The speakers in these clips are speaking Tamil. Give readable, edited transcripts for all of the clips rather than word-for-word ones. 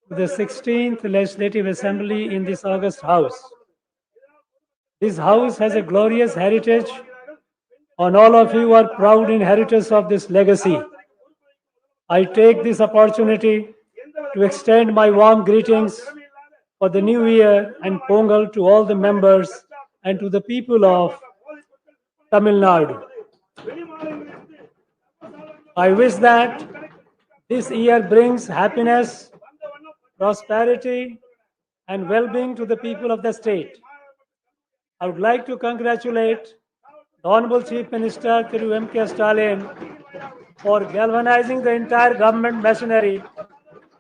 The 16th Legislative Assembly in this August House. This House has a glorious heritage, and all of you are proud inheritors of this legacy. I take this opportunity to extend my warm greetings for the new year and Pongal to all the members and to the people of Tamil Nadu. I wish that this year brings happiness, prosperity, and well being to the people of the state. I would like to congratulate the Honorable Chief Minister Thiru M.K. Stalin for galvanizing the entire government machinery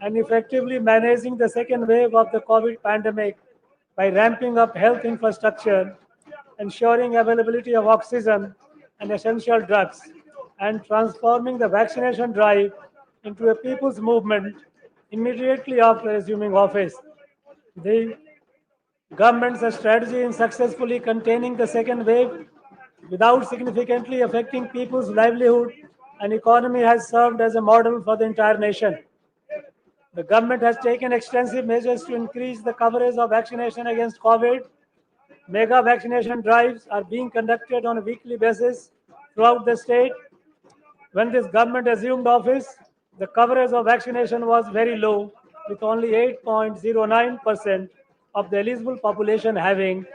and effectively managing the second wave of the COVID pandemic by ramping up health infrastructure, ensuring availability of oxygen and essential drugs, and transforming the vaccination drive into a people's movement immediately after assuming office. The government's strategy in successfully containing the second wave without significantly affecting people's livelihood and economy has served as a model for the entire nation. The government has taken extensive measures to increase the coverage of vaccination against COVID. Mega vaccination drives are being conducted on a weekly basis throughout the state. When this government assumed office, the coverage of vaccination was very low, with only 8.09% of the eligible population having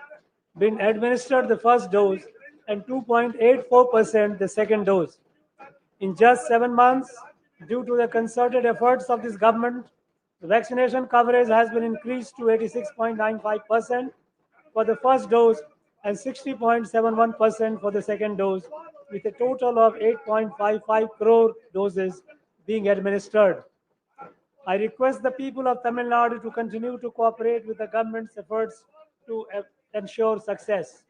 been administered the first dose and 2.84% the second dose. In just 7 months, due to the concerted efforts of this government, the vaccination coverage has been increased to 86.95% for the first dose and 60.71% for the second dose, with a total of 8.55 crore doses being administered. I request the people of Tamil Nadu to continue to cooperate with the government's efforts to ensure success.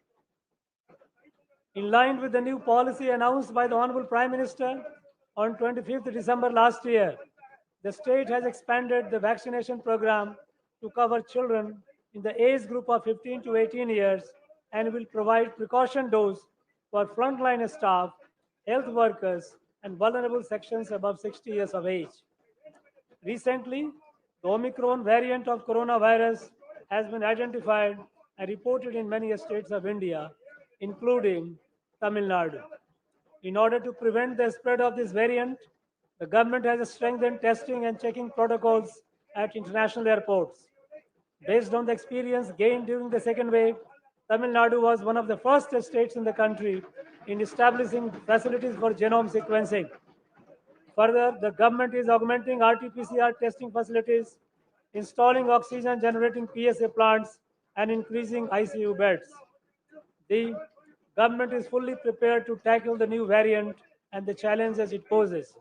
In line with the new policy announced by the Honorable Prime Minister on 25th December last year, the state has expanded the vaccination program to cover children in the age group of 15 to 18 years and will provide precaution dose for frontline staff, health workers, and vulnerable sections above 60 years of age. Recently, the Omicron variant of coronavirus has been identified and reported in many states of India, including Tamil Nadu. In order to prevent the spread of this variant, the government has strengthened testing and checking protocols at international airports. Based on the experience gained during the second wave, Tamil Nadu was one of the first states in the country in establishing facilities for genome sequencing. Further, the government is augmenting RT-PCR testing facilities, installing oxygen generating PSA plants, and increasing ICU beds. The government is fully prepared to tackle the new variant and the challenges it poses.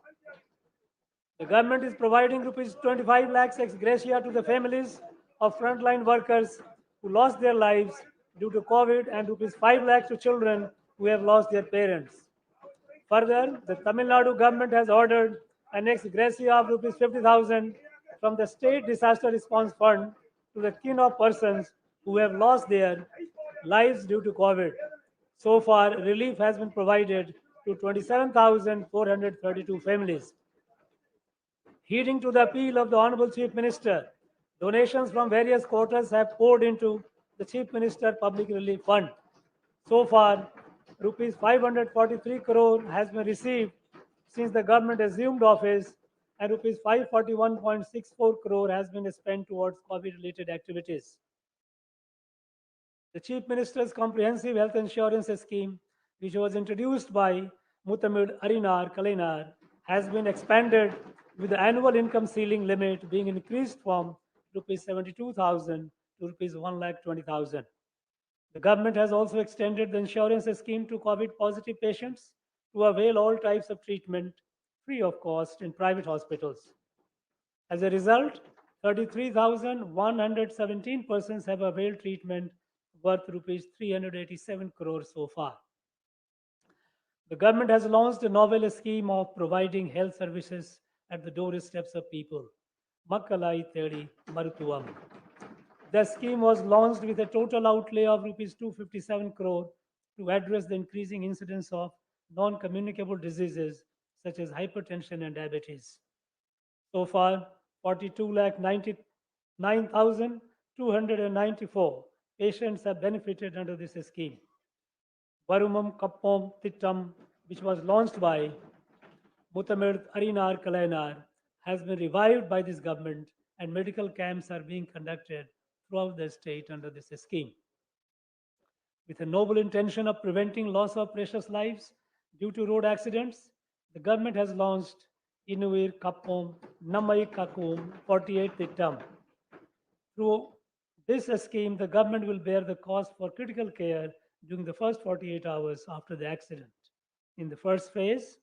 The government is providing rupees 25 lakhs ex gratia to the families of frontline workers who lost their lives due to COVID and rupees 5 lakhs to children who have lost their parents. Further, the Tamil Nadu government has ordered an ex gratia of rupees 50,000 from the State Disaster Response Fund to the kin of persons who have lost their lives due to COVID. So far, relief has been provided to 27,432 families. Heeding to the appeal of the Honorable Chief Minister, donations from various quarters have poured into the Chief Minister Public Relief Fund. So far, rupees 543 crore has been received since the government assumed office and rupees 541.64 crore has been spent towards COVID-related activities. The Chief Minister's Comprehensive Health Insurance Scheme, which was introduced by Mutamid Arinar Kalenar, has been expanded with the annual income ceiling limit being increased from rupees 72,000 to rupees 1,20,000. The government has also extended the insurance scheme to COVID positive patients to avail all types of treatment free of cost in private hospitals. As a result, 33,117 persons have availed treatment worth rupees 387 crores so far. The government has launched a novel scheme of providing health services at the doorsteps of people. Makkalai Thedi Marutuvam. The scheme was launched with a total outlay of rupees 257 crore to address the increasing incidence of non-communicable diseases such as hypertension and diabetes. So far, 42,99,294 patients have benefited under this scheme. Varumam Kappom Tittam, which was launched by Mutamirth Arinar Kalainar, has been revived by this government and medical camps are being conducted throughout the state under this scheme. With a noble intention of preventing loss of precious lives due to road accidents, The government has launched Inuir Kapom Namai Kakum 48th term. Through this scheme, the government will bear the cost for critical care during the first 48 hours after the accident. In the first phase,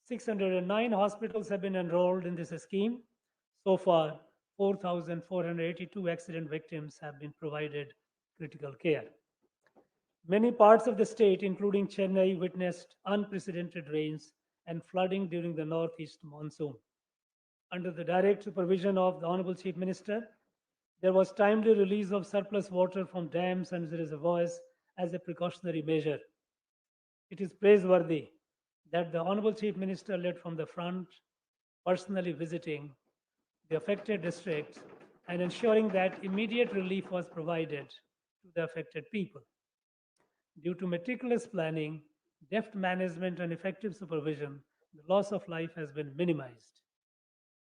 609 hospitals have been enrolled in this scheme. So far, 4,482 accident victims have been provided critical care. Many parts of the state, including Chennai, witnessed unprecedented rains and flooding during the northeast monsoon. Under the direct supervision of the Honorable Chief Minister, there was timely release of surplus water from dams and reservoirs as a precautionary measure. It is praiseworthy that the Honorable Chief Minister led from the front, personally visiting the affected districts and ensuring that immediate relief was provided to the affected people. Due to meticulous planning, deft management, and effective supervision, the loss of life has been minimized.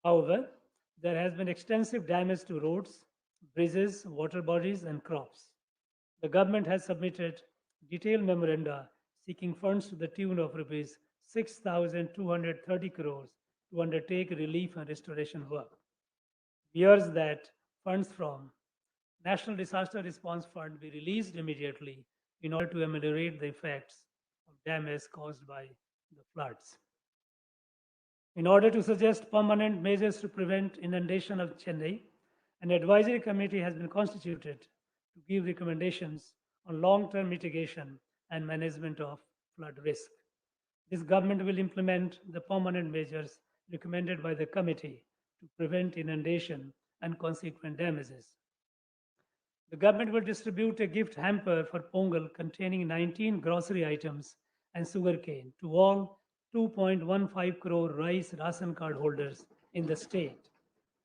However, there has been extensive damage to roads, bridges, water bodies, and crops. The government has submitted detailed memoranda seeking funds to the tune of rupees 6,230 crores to undertake relief and restoration work. We urge that funds from National Disaster Response Fund be released immediately in order to ameliorate the effects of damage caused by the floods. In order to suggest permanent measures to prevent inundation of Chennai, an advisory committee has been constituted to give recommendations on long-term mitigation and management of flood risk. This government will implement the permanent measures recommended by the committee to prevent inundation and consequent damages. The government will distribute a gift hamper for Pongal containing 19 grocery items and sugarcane to all 2.15 crore rice ration card holders in the state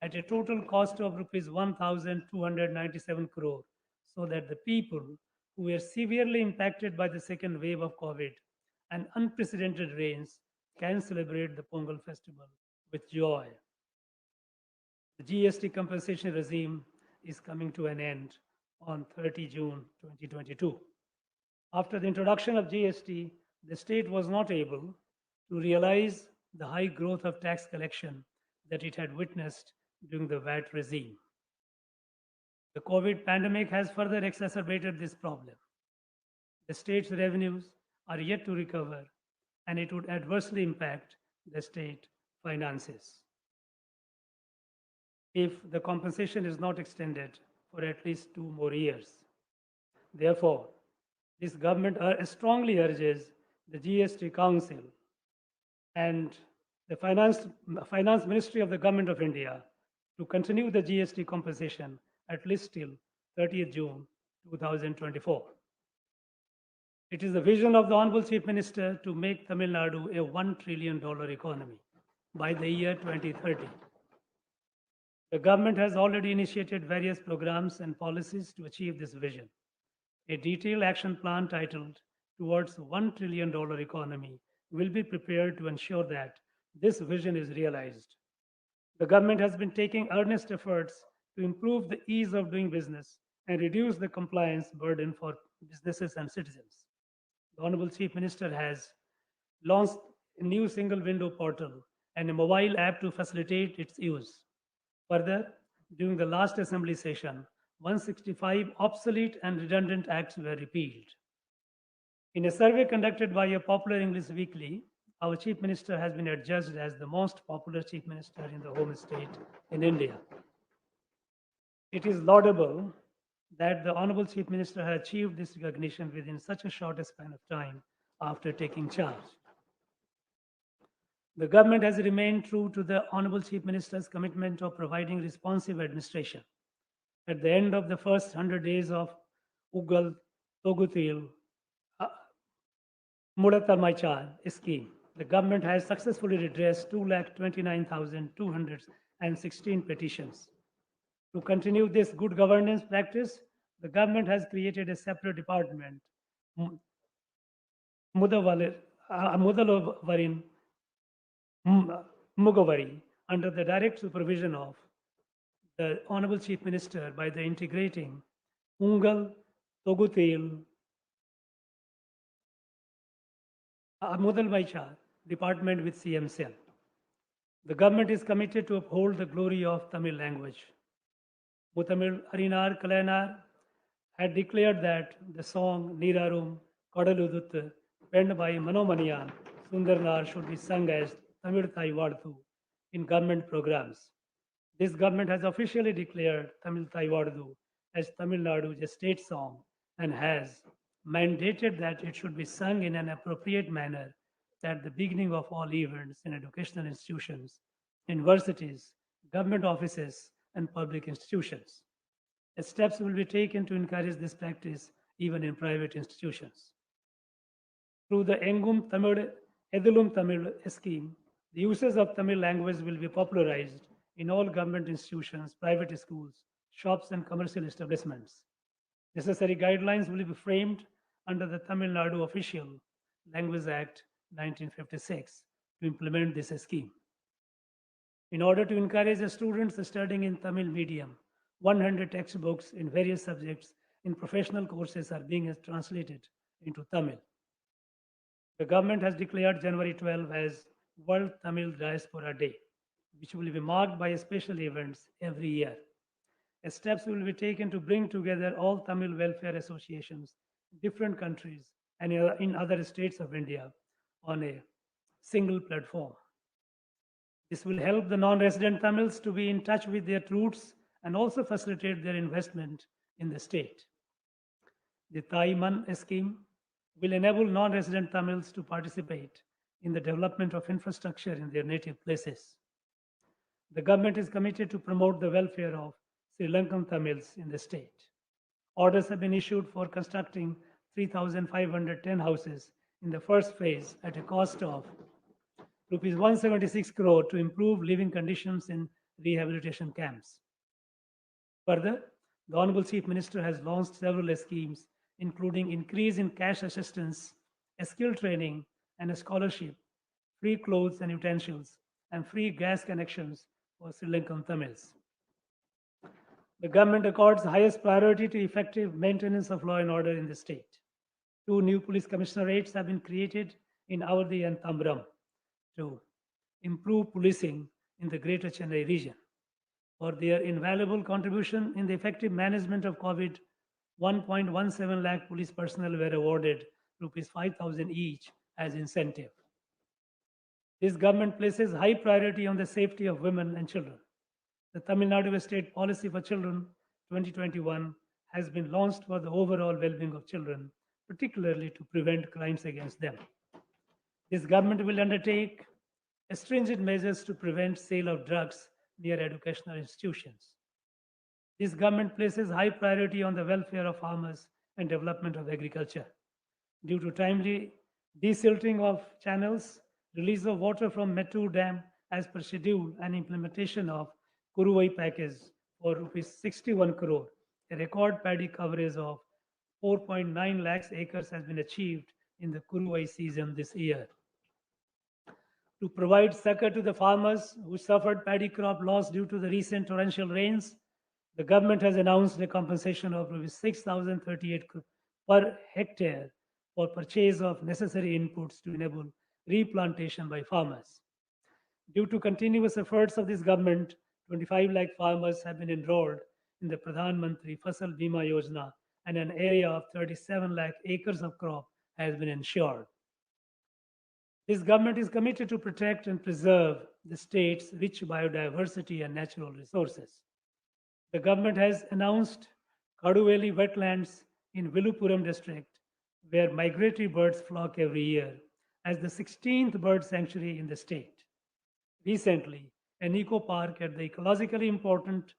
at a total cost of rupees 1,297 crore, so that the people who were severely impacted by the second wave of COVID and unprecedented rains can celebrate the Pongal festival with joy. The GST compensation regime is coming to an end on 30 June 2022. After the introduction of GST, the state was not able to realize the high growth of tax collection that it had witnessed during the VAT regime. The COVID pandemic has further exacerbated this problem. The state's revenues are yet to recover, and it would adversely impact the state finances if the compensation is not extended for at least 2 more years. Therefore, this government strongly urges the GST Council and the Finance Ministry of the Government of India to continue the GST compensation at least till 30th June 2024. It is the vision of the Honorable Chief Minister to make Tamil Nadu a $1 trillion economy by the year 2030. The government has already initiated various programs and policies to achieve this vision. A detailed action plan titled Towards $1 trillion economy will be prepared to ensure that this vision is realized. The government has been taking earnest efforts to improve the ease of doing business and reduce the compliance burden for businesses and citizens. The Honorable Chief Minister has launched a new single window portal and a mobile app to facilitate its use. Further, during the last assembly session, 165 obsolete and redundant acts were repealed. In a survey conducted by a popular English weekly, our Chief Minister has been adjudged as the most popular Chief Minister in the home state in India. It is laudable that the Honorable Chief Minister has achieved this recognition within such a short span of time after taking charge. The government has remained true to the Honorable Chief Minister's commitment of providing responsive administration. At the end of the first 100 days of Ugal Togutil Mudatamaicha scheme, the government has successfully redressed 229,216 petitions. To continue this good governance practice, the government has created a separate department, Mudalavarin Mugavari, under the direct supervision of the Honorable Chief Minister by the integrating Ungal Togutil Mudalvaicha department with CM Cell. The government is committed to uphold the glory of Tamil language. Muthamil Arinar Kalanar had declared that the song Nirarum Kodaluduttu, penned by Manomaniyan Sundarnar, should be sung as Tamil Thai Vardu in government programs. This government has officially declared Tamil Thai Vardu as Tamil Nadu's state song and has mandated that it should be sung in an appropriate manner at the beginning of all events in educational institutions, universities, government offices, and public institutions. Steps will be taken to encourage this practice even in private institutions. Through the Engum Tamil, Edulum Tamil scheme, the uses of Tamil language will be popularized in all government institutions, private schools, shops, and commercial establishments. Necessary guidelines will be framed under the Tamil Nadu Official Language Act 1956 to implement this scheme. In order to encourage the students studying in Tamil medium, 100 textbooks in various subjects in professional courses are being translated into Tamil. The government has declared January 12 as World Tamil Diaspora Day, which will be marked by special events every year. Steps will be taken to bring together all Tamil welfare associations in different countries and in other states of India on a single platform. This will help the non-resident Tamils to be in touch with their roots and also facilitate their investment in the state. The Thai scheme will enable non-resident Tamils to participate in the development of infrastructure in their native places. The government is committed to promote the welfare of Sri Lankan Tamils in the state. Orders have been issued for constructing 3,510 houses in the first phase at a cost of rupees 176 crore to improve living conditions in rehabilitation camps. Further, the Honorable Chief Minister has launched several schemes, including increase in cash assistance, a skill training, and a scholarship, free clothes and utensils, and free gas connections for Sri Lankan Tamils. The government accords highest priority to effective maintenance of law and order in the state. 2 new police commissionerates have been created in Awadhi and Tambaram to improve policing in the Greater Chennai region. For their invaluable contribution in the effective management of COVID, 1.17 lakh police personnel were awarded rupees 5,000 each as incentive. This government places high priority on the safety of women and children. The Tamil Nadu State Policy for Children 2021 has been launched for the overall well-being of children, particularly to prevent crimes against them. This government will undertake stringent measures to prevent sale of drugs near educational institutions. This government places high priority on the welfare of farmers and development of agriculture. Due to timely desilting of channels, release of water from Mettur Dam as per schedule, and implementation of Kuruvai package for rupees 61 crore, a record paddy coverage of 4.9 lakhs acres has been achieved in the Kuruvai season this year. To provide succor to the farmers who suffered paddy crop loss due to the recent torrential rains, the government has announced a compensation of rupees 6,038 per hectare for purchase of necessary inputs to enable replantation by farmers. Due to continuous efforts of this government, 25 lakh farmers have been enrolled in the Pradhan Mantri Fasal Bima Yojana, and an area of 37 lakh acres of crop has been ensured. This government is committed to protect and preserve the state's rich biodiversity and natural resources. The government has announced Kaduveli wetlands in Vilupuram district, where migratory birds flock every year, as the 16th bird sanctuary in the state. Recently, an eco park at the ecologically important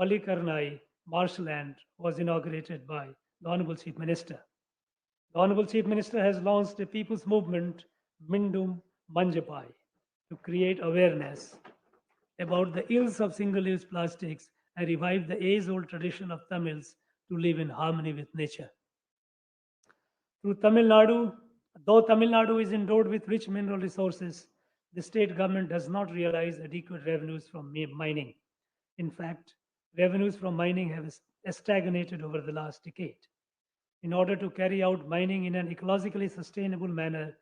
Palikarnai marshland was inaugurated by the Honorable Chief Minister. The Honorable Chief Minister has launched a people's movement, Mindum Manjapai, to create awareness about the ills of single-use plastics and revive the age-old tradition of Tamils to live in harmony with nature. Through Tamil Nadu, though Tamil Nadu is endowed with rich mineral resources, the state government does not realize adequate revenues from mining. In fact, revenues from mining have stagnated over the last decade. In order to carry out mining in an ecologically sustainable manner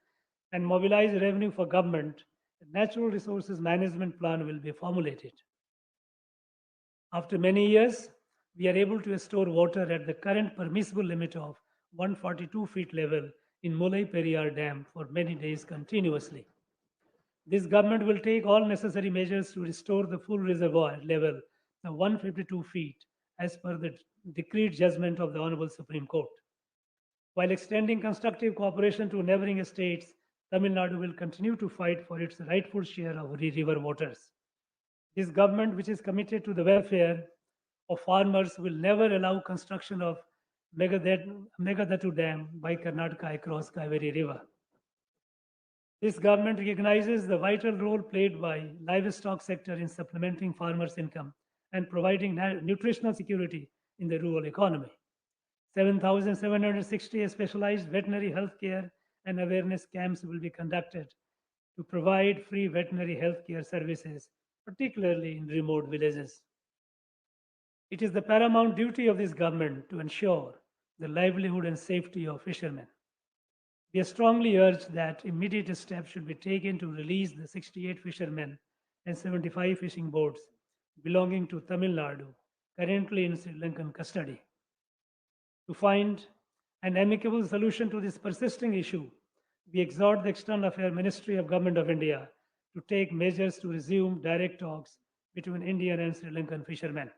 and mobilize revenue for government, a natural resources management plan will be formulated. After many years, we are able to restore water at the current permissible limit of 142 feet level in Mulai Periyar Dam for many days continuously. This government will take all necessary measures to restore the full reservoir level of 152 feet as per the decreed judgment of the Honorable Supreme Court. While extending constructive cooperation to neighboring states, Tamil Nadu will continue to fight for its rightful share of river waters. This government, which is committed to the welfare of farmers, will never allow construction of Megadatu Dam by Karnataka across Kaveri River. This government recognizes the vital role played by livestock sector in supplementing farmers' income and providing nutritional security in the rural economy. 7,760 specialized veterinary health care and awareness camps will be conducted to provide free veterinary health care services, particularly in remote villages. It is the paramount duty of this government to ensure the livelihood and safety of fishermen. We strongly urge that immediate steps should be taken to release the 68 fishermen and 75 fishing boats belonging to Tamil Nadu, currently in Sri Lankan custody. To find an amicable solution to this persisting issue, we exhort the External Affairs Ministry of Government of India to take measures to resume direct talks between Indian and Sri Lankan fishermen.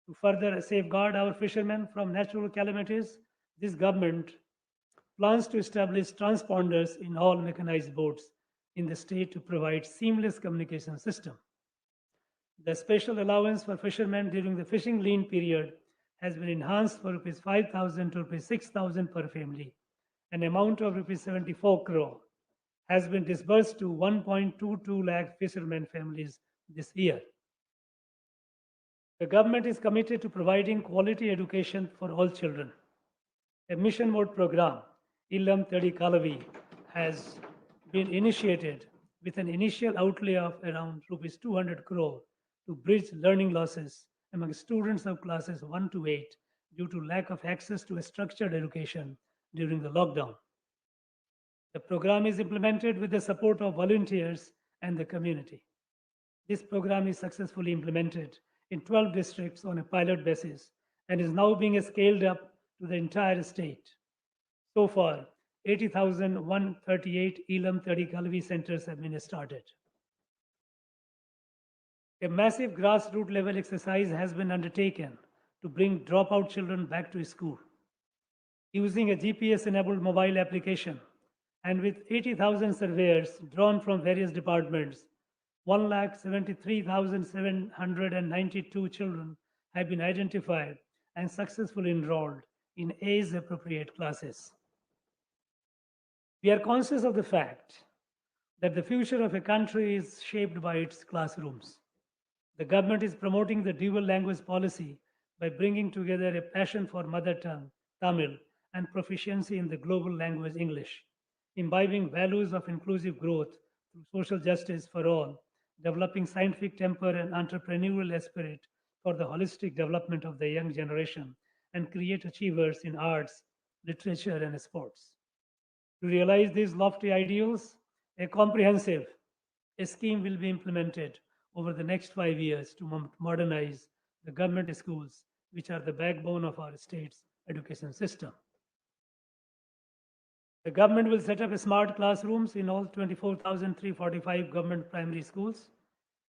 To further safeguard our fishermen from natural calamities, this government plans to establish transponders in all mechanized boats in the state to provide seamless communication system. The special allowance for fishermen during the fishing lean period has been enhanced for rupees 5,000 to rupees 6,000 per family. An amount of rupees 74 crore has been disbursed to 1.22 lakh fishermen families this year. The government is committed to providing quality education for all children. A mission mode program, Illam Tadi Kalavi, has been initiated with an initial outlay of around rupees 200 crore to bridge learning losses among students of classes 1 to 8 due to lack of access to a structured education during the lockdown. The program is implemented with the support of volunteers and the community. This program is successfully implemented in 12 districts on a pilot basis and is now being scaled up to the entire state. So far, 80,138 Elam 30 Kalvi centers have been started. A massive grassroots level exercise has been undertaken to bring dropout children back to school. Using a GPS enabled mobile application and with 80,000 surveyors drawn from various departments, 1,73,792 children have been identified and successfully enrolled in age appropriate classes. We are conscious of the fact that the future of a country is shaped by its classrooms. The government is promoting the dual language policy by bringing together a passion for mother tongue, Tamil, and proficiency in the global language English, imbibing values of inclusive growth through social justice for all, developing scientific temper and entrepreneurial spirit for the holistic development of the young generation, and create achievers in arts, literature, and sports. To realize these lofty ideals, a comprehensive scheme will be implemented over the next 5 years to modernize the government schools, which are the backbone of our state's education system. The government will set up smart classrooms in all 24,345 government primary schools,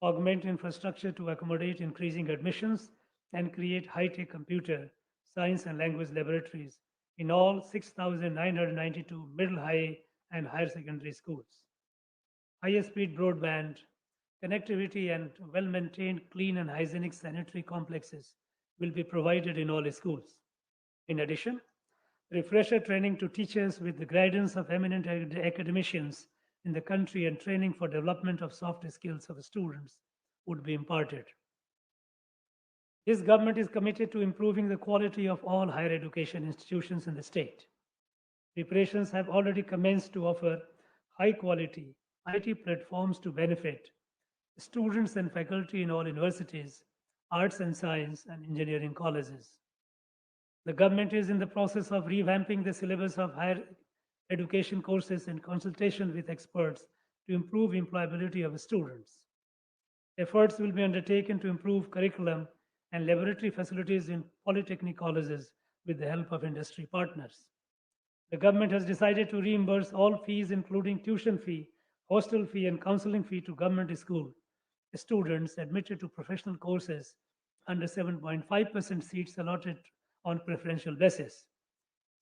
augment infrastructure to accommodate increasing admissions, and create high-tech computer, science, and language laboratories in all 6,992 middle, high, and higher secondary schools. High-speed broadband, connectivity, and well-maintained, clean, and hygienic sanitary complexes will be provided in all schools. In addition, refresher training to teachers with the guidance of eminent academicians in the country and training for development of soft skills of students would be imparted. This government is committed to improving the quality of all higher education institutions in the state. Preparations have already commenced to offer high quality IT platforms to benefit students and faculty in all universities, arts and science, and engineering colleges. The government is in the process of revamping the syllabus of higher education courses, and consultation with experts to improve employability of students. Efforts will be undertaken to improve curriculum and laboratory facilities in polytechnic colleges with the help of industry partners. The government has decided to reimburse all fees, including tuition fee, hostel fee, and counseling fee, to government school students admitted to professional courses under 7.5% seats allotted on preferential basis.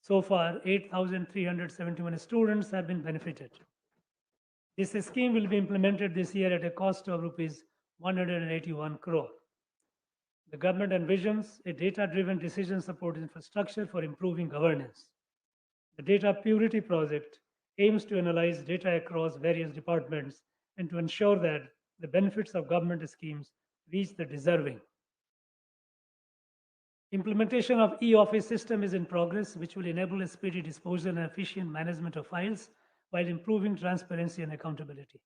So far, 8,371 students have been benefited. This scheme will be implemented this year at a cost of rupees 181 crore. The government envisions a data-driven decision support infrastructure for improving governance. The Data Purity Project aims to analyze data across various departments and to ensure that the benefits of government schemes reach the deserving. Implementation of e-office system is in progress, which will enable a speedy disposal and efficient management of files while improving transparency and accountability.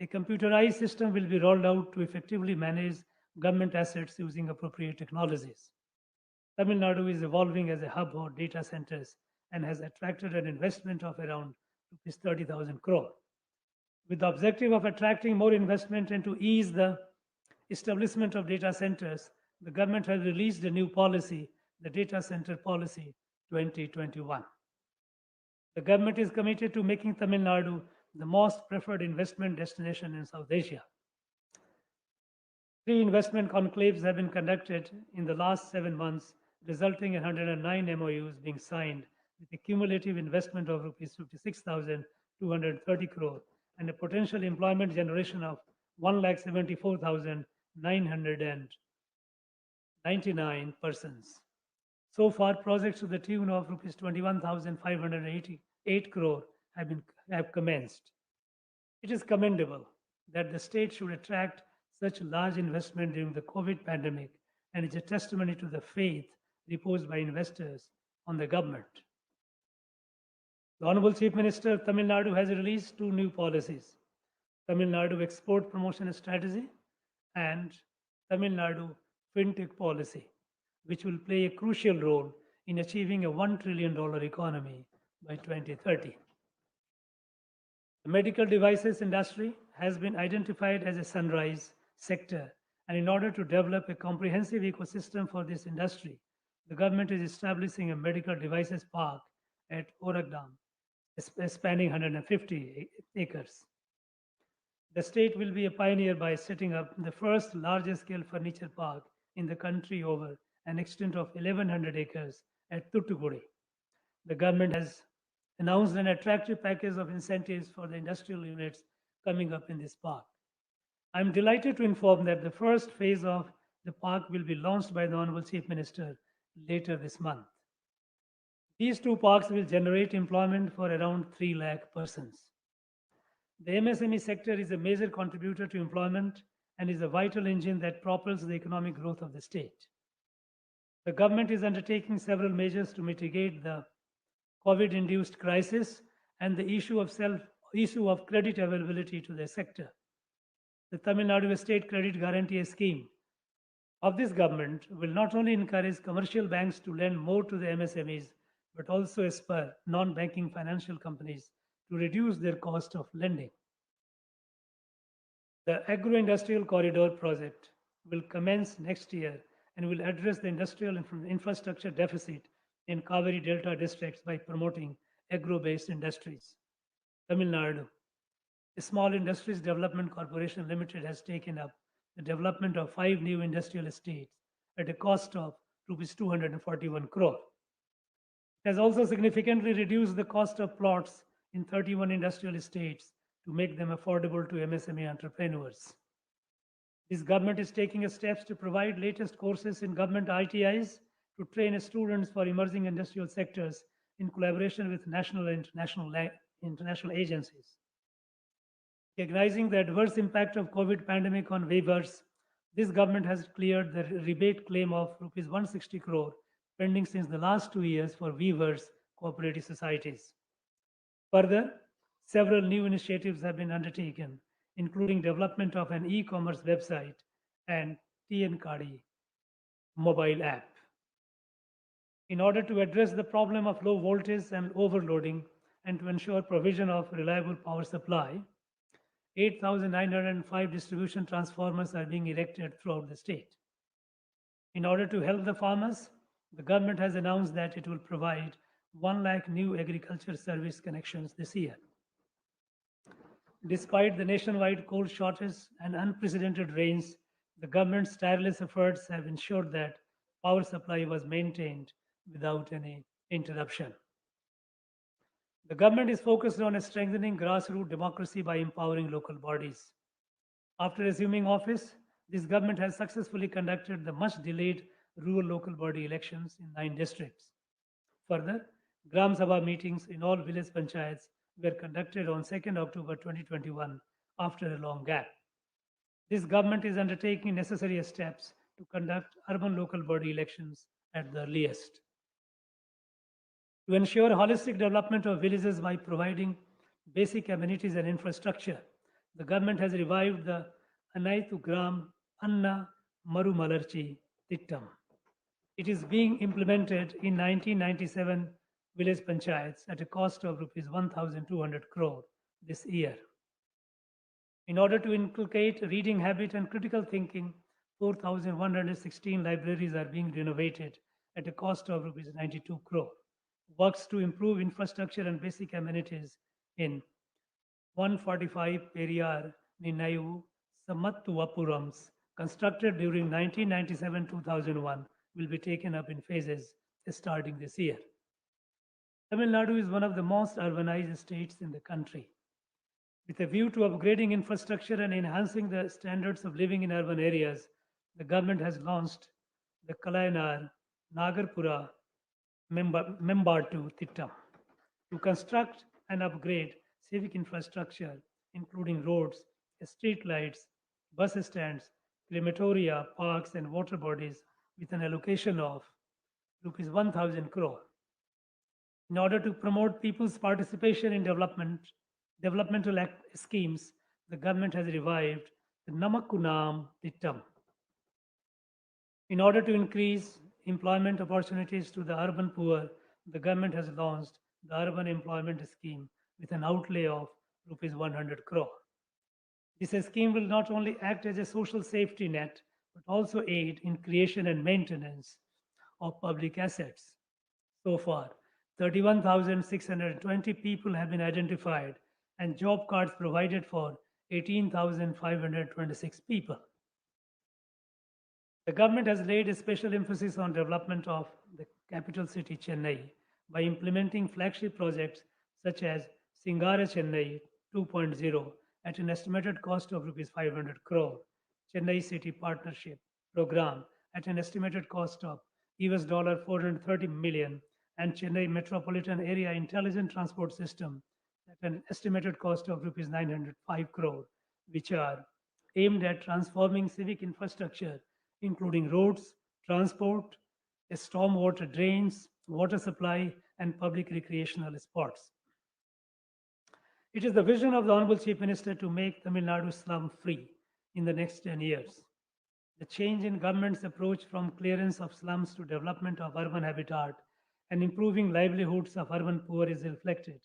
A computerized system will be rolled out to effectively manage government assets using appropriate technologies. Tamil Nadu is evolving as a hub for data centers and has attracted an investment of around rupees 30,000 crore. With the objective of attracting more investment and to ease the establishment of data centers, the government has released a new policy, the Data Center Policy 2021. The government is committed to making Tamil Nadu the most preferred investment destination in South Asia. 3 investment conclaves have been conducted in the last 7 months, resulting in 109 MOUs being signed with a cumulative investment of rupees 56,230 crore and a potential employment generation of 1,74,999 persons. So far, projects to the tune of rupees 21,588 crore have commenced. It is commendable that the state should attract such large investment during the COVID pandemic and is a testimony to the faith reposed by investors on the government. The Honorable Chief Minister of Tamil Nadu has released 2 new policies: Tamil Nadu Export Promotion Strategy and Tamil Nadu FinTech Policy, which will play a crucial role in achieving a $1 trillion economy by 2030. The medical devices industry has been identified as a sunrise sector, and in order to develop a comprehensive ecosystem for this industry, the government is establishing a medical devices park at Orakdam, spanning 150 acres. The state will be a pioneer by setting up the first largest scale furniture park in the country over an extent of 1,100 acres at Thoothukudi. The government has announced an attractive package of incentives for the industrial units coming up in this park. I am delighted to inform that the first phase of the park will be launched by the Honorable Chief Minister later this month. These 2 parks will generate employment for around 3 lakh persons. The MSME sector is a major contributor to employment and is a vital engine that propels the economic growth of the state. The government is undertaking several measures to mitigate the COVID-induced crisis and the issue of credit availability to the sector. The Tamil Nadu State Credit Guarantee Scheme of this government will not only encourage commercial banks to lend more to the MSMEs, but also spur non-banking financial companies to reduce their cost of lending. The Agro-Industrial Corridor project will commence next year and will address the industrial infrastructure deficit in Kaveri Delta districts by promoting agro-based industries. Tamil Nadu, the Small Industries Development Corporation Limited, has taken up the development of 5 new industrial estates at a cost of rupees 241 crore. It has also significantly reduced the cost of plots in 31 industrial estates to make them affordable to MSME entrepreneurs. This government is taking steps to provide latest courses in government ITIs to train students for emerging industrial sectors in collaboration with national and international agencies. Recognizing the adverse impact of COVID pandemic on weavers, this government has cleared the rebate claim of rupees 160 crore pending since the last 2 years for weavers cooperative societies. Further, several new initiatives have been undertaken, including development of an e-commerce website and TN Kadi mobile app. In order to address the problem of low voltage and overloading and to ensure provision of reliable power supply, 8,905 distribution transformers are being erected throughout the state. In order to help the farmers, the government has announced that it will provide 1 lakh new agriculture service connections this year. Despite the nationwide coal shortage and unprecedented rains, the government's tireless efforts have ensured that power supply was maintained without any interruption. The government is focused on strengthening grassroots democracy by empowering local bodies. After assuming office, this government has successfully conducted the much delayed rural local body elections in 9 districts. Further, Gram Sabha meetings in all village panchayats were conducted on 2nd October 2021 after a long gap. This government is undertaking necessary steps to conduct urban local body elections at the earliest. To ensure holistic development of villages by providing basic amenities and infrastructure, the government has revived the Anaitu Gram Anna Marumalarchi Tittam. It is being implemented in 1997 village panchayats at a cost of rupees 1,200 crore this year. In order to inculcate reading habit and critical thinking, 4,116 libraries are being renovated at a cost of rupees 92 crore. Works to improve infrastructure and basic amenities in 145 Periyar Ninayu Samattuapurams constructed during 1997-2001 will be taken up in phases starting this year. Tamil Nadu is one of the most urbanized states in the country. With a view to upgrading infrastructure and enhancing the standards of living in urban areas, the government has launched the Kalayanar Nagarpura Membatu Tittam to construct and upgrade civic infrastructure, including roads, street lights, bus stands, crematoria, parks, and water bodies, with an allocation of rupees 1,000 crore. In order to promote people's participation in developmental schemes, the government has revived the Namakunam Tittam. In order to increase employment opportunities to the urban poor, the government has launched the Urban Employment Scheme with an outlay of rupees 100 crore. This scheme will not only act as a social safety net, but also aid in creation and maintenance of public assets. So far, 31,620 people have been identified and job cards provided for 18,526 people. The government has laid a special emphasis on development of the capital city Chennai by implementing flagship projects such as Singara Chennai 2.0 at an estimated cost of rupees 500 crore, Chennai City Partnership Program at an estimated cost of US dollar 430 million, and Chennai Metropolitan Area Intelligent Transport System at an estimated cost of rupees 905 crore, which are aimed at transforming civic infrastructure, including roads, transport, stormwater drains, water supply, and public recreational spots. It is the vision of the Honorable Chief Minister to make Tamil Nadu slum free in the next 10 years. The change in government's approach from clearance of slums to development of urban habitat and improving livelihoods of urban poor is reflected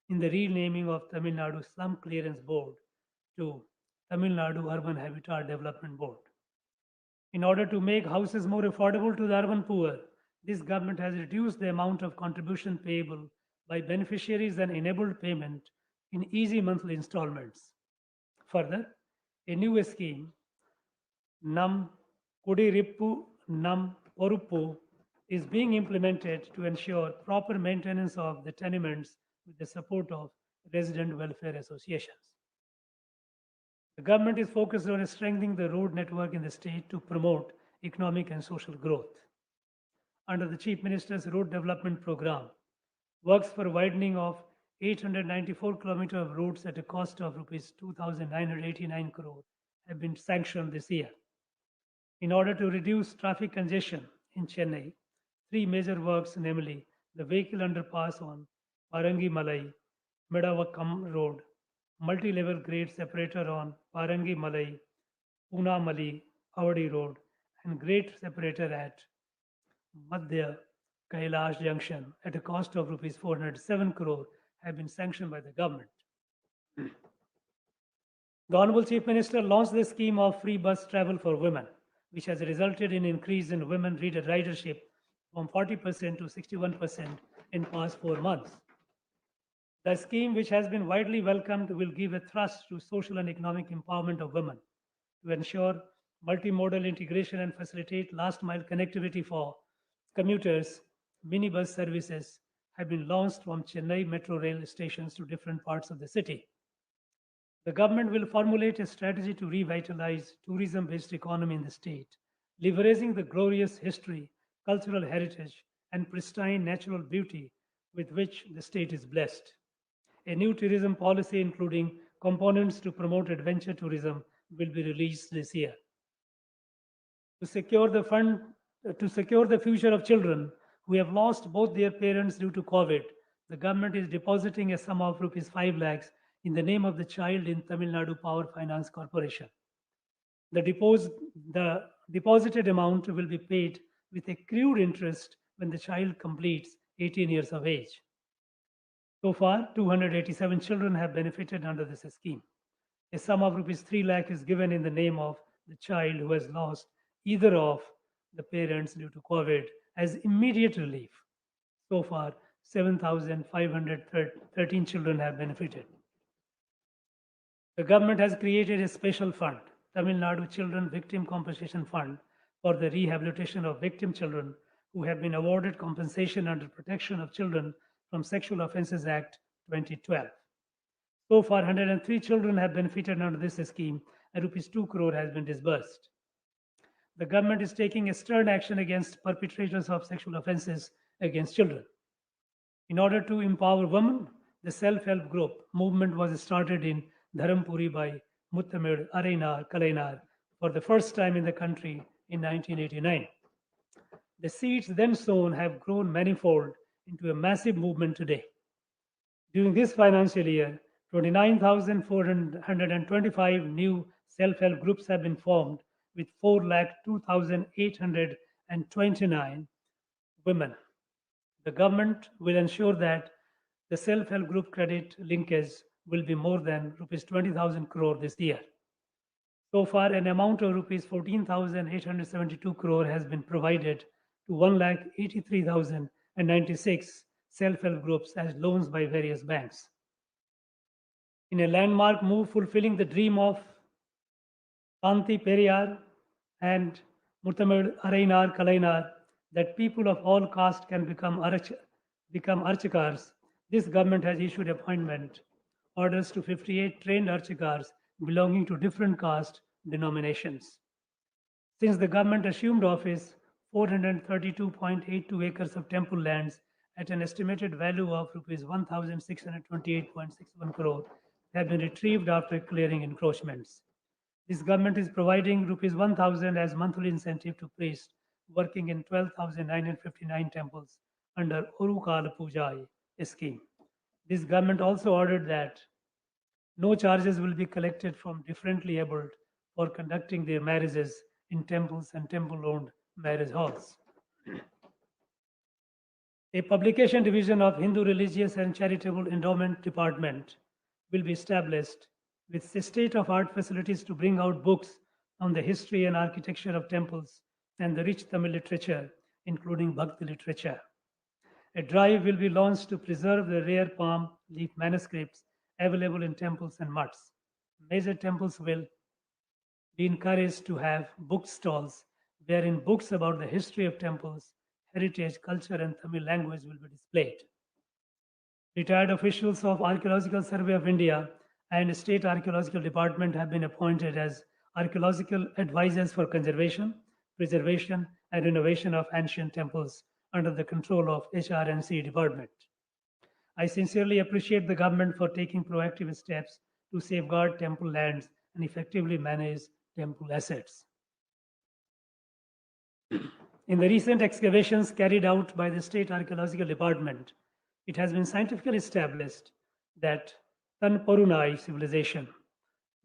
in the renaming of Tamil Nadu Slum Clearance Board to Tamil Nadu Urban Habitat Development Board. In order to make houses more affordable to the urban poor, this government has reduced the amount of contribution payable by beneficiaries and enabled payment in easy monthly installments. Further, a new scheme, Nam Kudirippu Nam Poruppu, is being implemented to ensure proper maintenance of the tenements with the support of resident welfare associations. The government is focused on strengthening the road network in the state to promote economic and social growth. Under the Chief Minister's Road Development Program, works for widening of 894 kilometers of roads at a cost of rupees 2,989 crore have been sanctioned this year. In order to reduce traffic congestion in Chennai, 3 major works, namely the vehicle underpass on Parangi Malai, Medavakkam Road, multi-level grade separator on Parangi Malai, Poonamali, Avadi Road, and grade separator at Madhya Kailash Junction at a cost of rupees 407 crore have been sanctioned by the government. The Honorable Chief Minister launched the scheme of free bus travel for women, which has resulted in increase in women reader ridership from 40% to 61% in past 4 months. The scheme, which has been widely welcomed, will give a thrust to social and economic empowerment of women to ensure multimodal integration and facilitate last mile connectivity for commuters. Minibus services have been launched from Chennai metro rail stations to different parts of the city. The government will formulate a strategy to revitalize tourism-based economy in the state, leveraging the glorious history, cultural heritage, and pristine natural beauty with which the state is blessed. A new tourism policy, including components to promote adventure tourism, will be released this year. To secure the fund, to secure the future of children who have lost both their parents due to COVID, the government is depositing a sum of rupees 5 lakhs in the name of the child in Tamil Nadu Power Finance Corporation. The deposited amount will be paid with accrued interest when the child completes 18 years of age. So far, 287 children have benefited under this scheme. A sum of rupees 3 lakh is given in the name of the child who has lost either of the parents due to COVID as immediate relief. So far, 7,513 children have benefited. The government has created a special fund, Tamil Nadu Children Victim Compensation Fund, for the rehabilitation of victim children who have been awarded compensation under Protection of Children from Sexual Offences Act 2012. So far, 103 children have benefited under this scheme and rupees 2 crore has been disbursed. The government is taking a stern action against perpetrators of sexual offences against children. In order to empower women, the self-help group movement was started in Dharampuri by Muttamid Arainar Kalainar for the first time in the country in 1989. The seeds then sown have grown manifold into a massive movement today. During this financial year, 29,425 new self-help groups have been formed with 4,02,829 women. The government will ensure that the self-help group credit linkage will be more than rupees 20,000 crore this year. So far, an amount of rupees 14,872 crore has been provided to 1,83,096 self-help groups as loans by various banks. In a landmark move fulfilling the dream of Kanti Periyar and Muttamid Arainar Kalainar that people of all castes can become archikars, this government has issued appointment orders to 58 trained archikars belonging to different caste denominations. Since the government assumed office, 432.82 acres of temple lands at an estimated value of rupees 1,628.61 crore have been retrieved after clearing encroachments. This government is providing rupees 1,000 as monthly incentive to priests working in 12,959 temples under Urukala Pujai scheme. This government also ordered that no charges will be collected from differently abled for conducting their marriages in temples and temple-owned marriage halls. A publication division of Hindu Religious and Charitable Endowment Department will be established with state-of-art facilities to bring out books on the history and architecture of temples and the rich Tamil literature, including Bhakti literature. A drive will be launched to preserve the rare palm leaf manuscripts available in temples and mutts. Major temples will be encouraged to have book stalls wherein books about the history of temples, heritage, culture, and Tamil language will be displayed. Retired officials of Archaeological Survey of India and State Archaeological Department have been appointed as archaeological advisors for conservation, preservation, and renovation of ancient temples under the control of HRNC department. I sincerely appreciate the government for taking proactive steps to safeguard temple lands and effectively manage temple assets. In the recent excavations carried out by the State Archaeological Department, it has been scientifically established that Tanparunai civilization,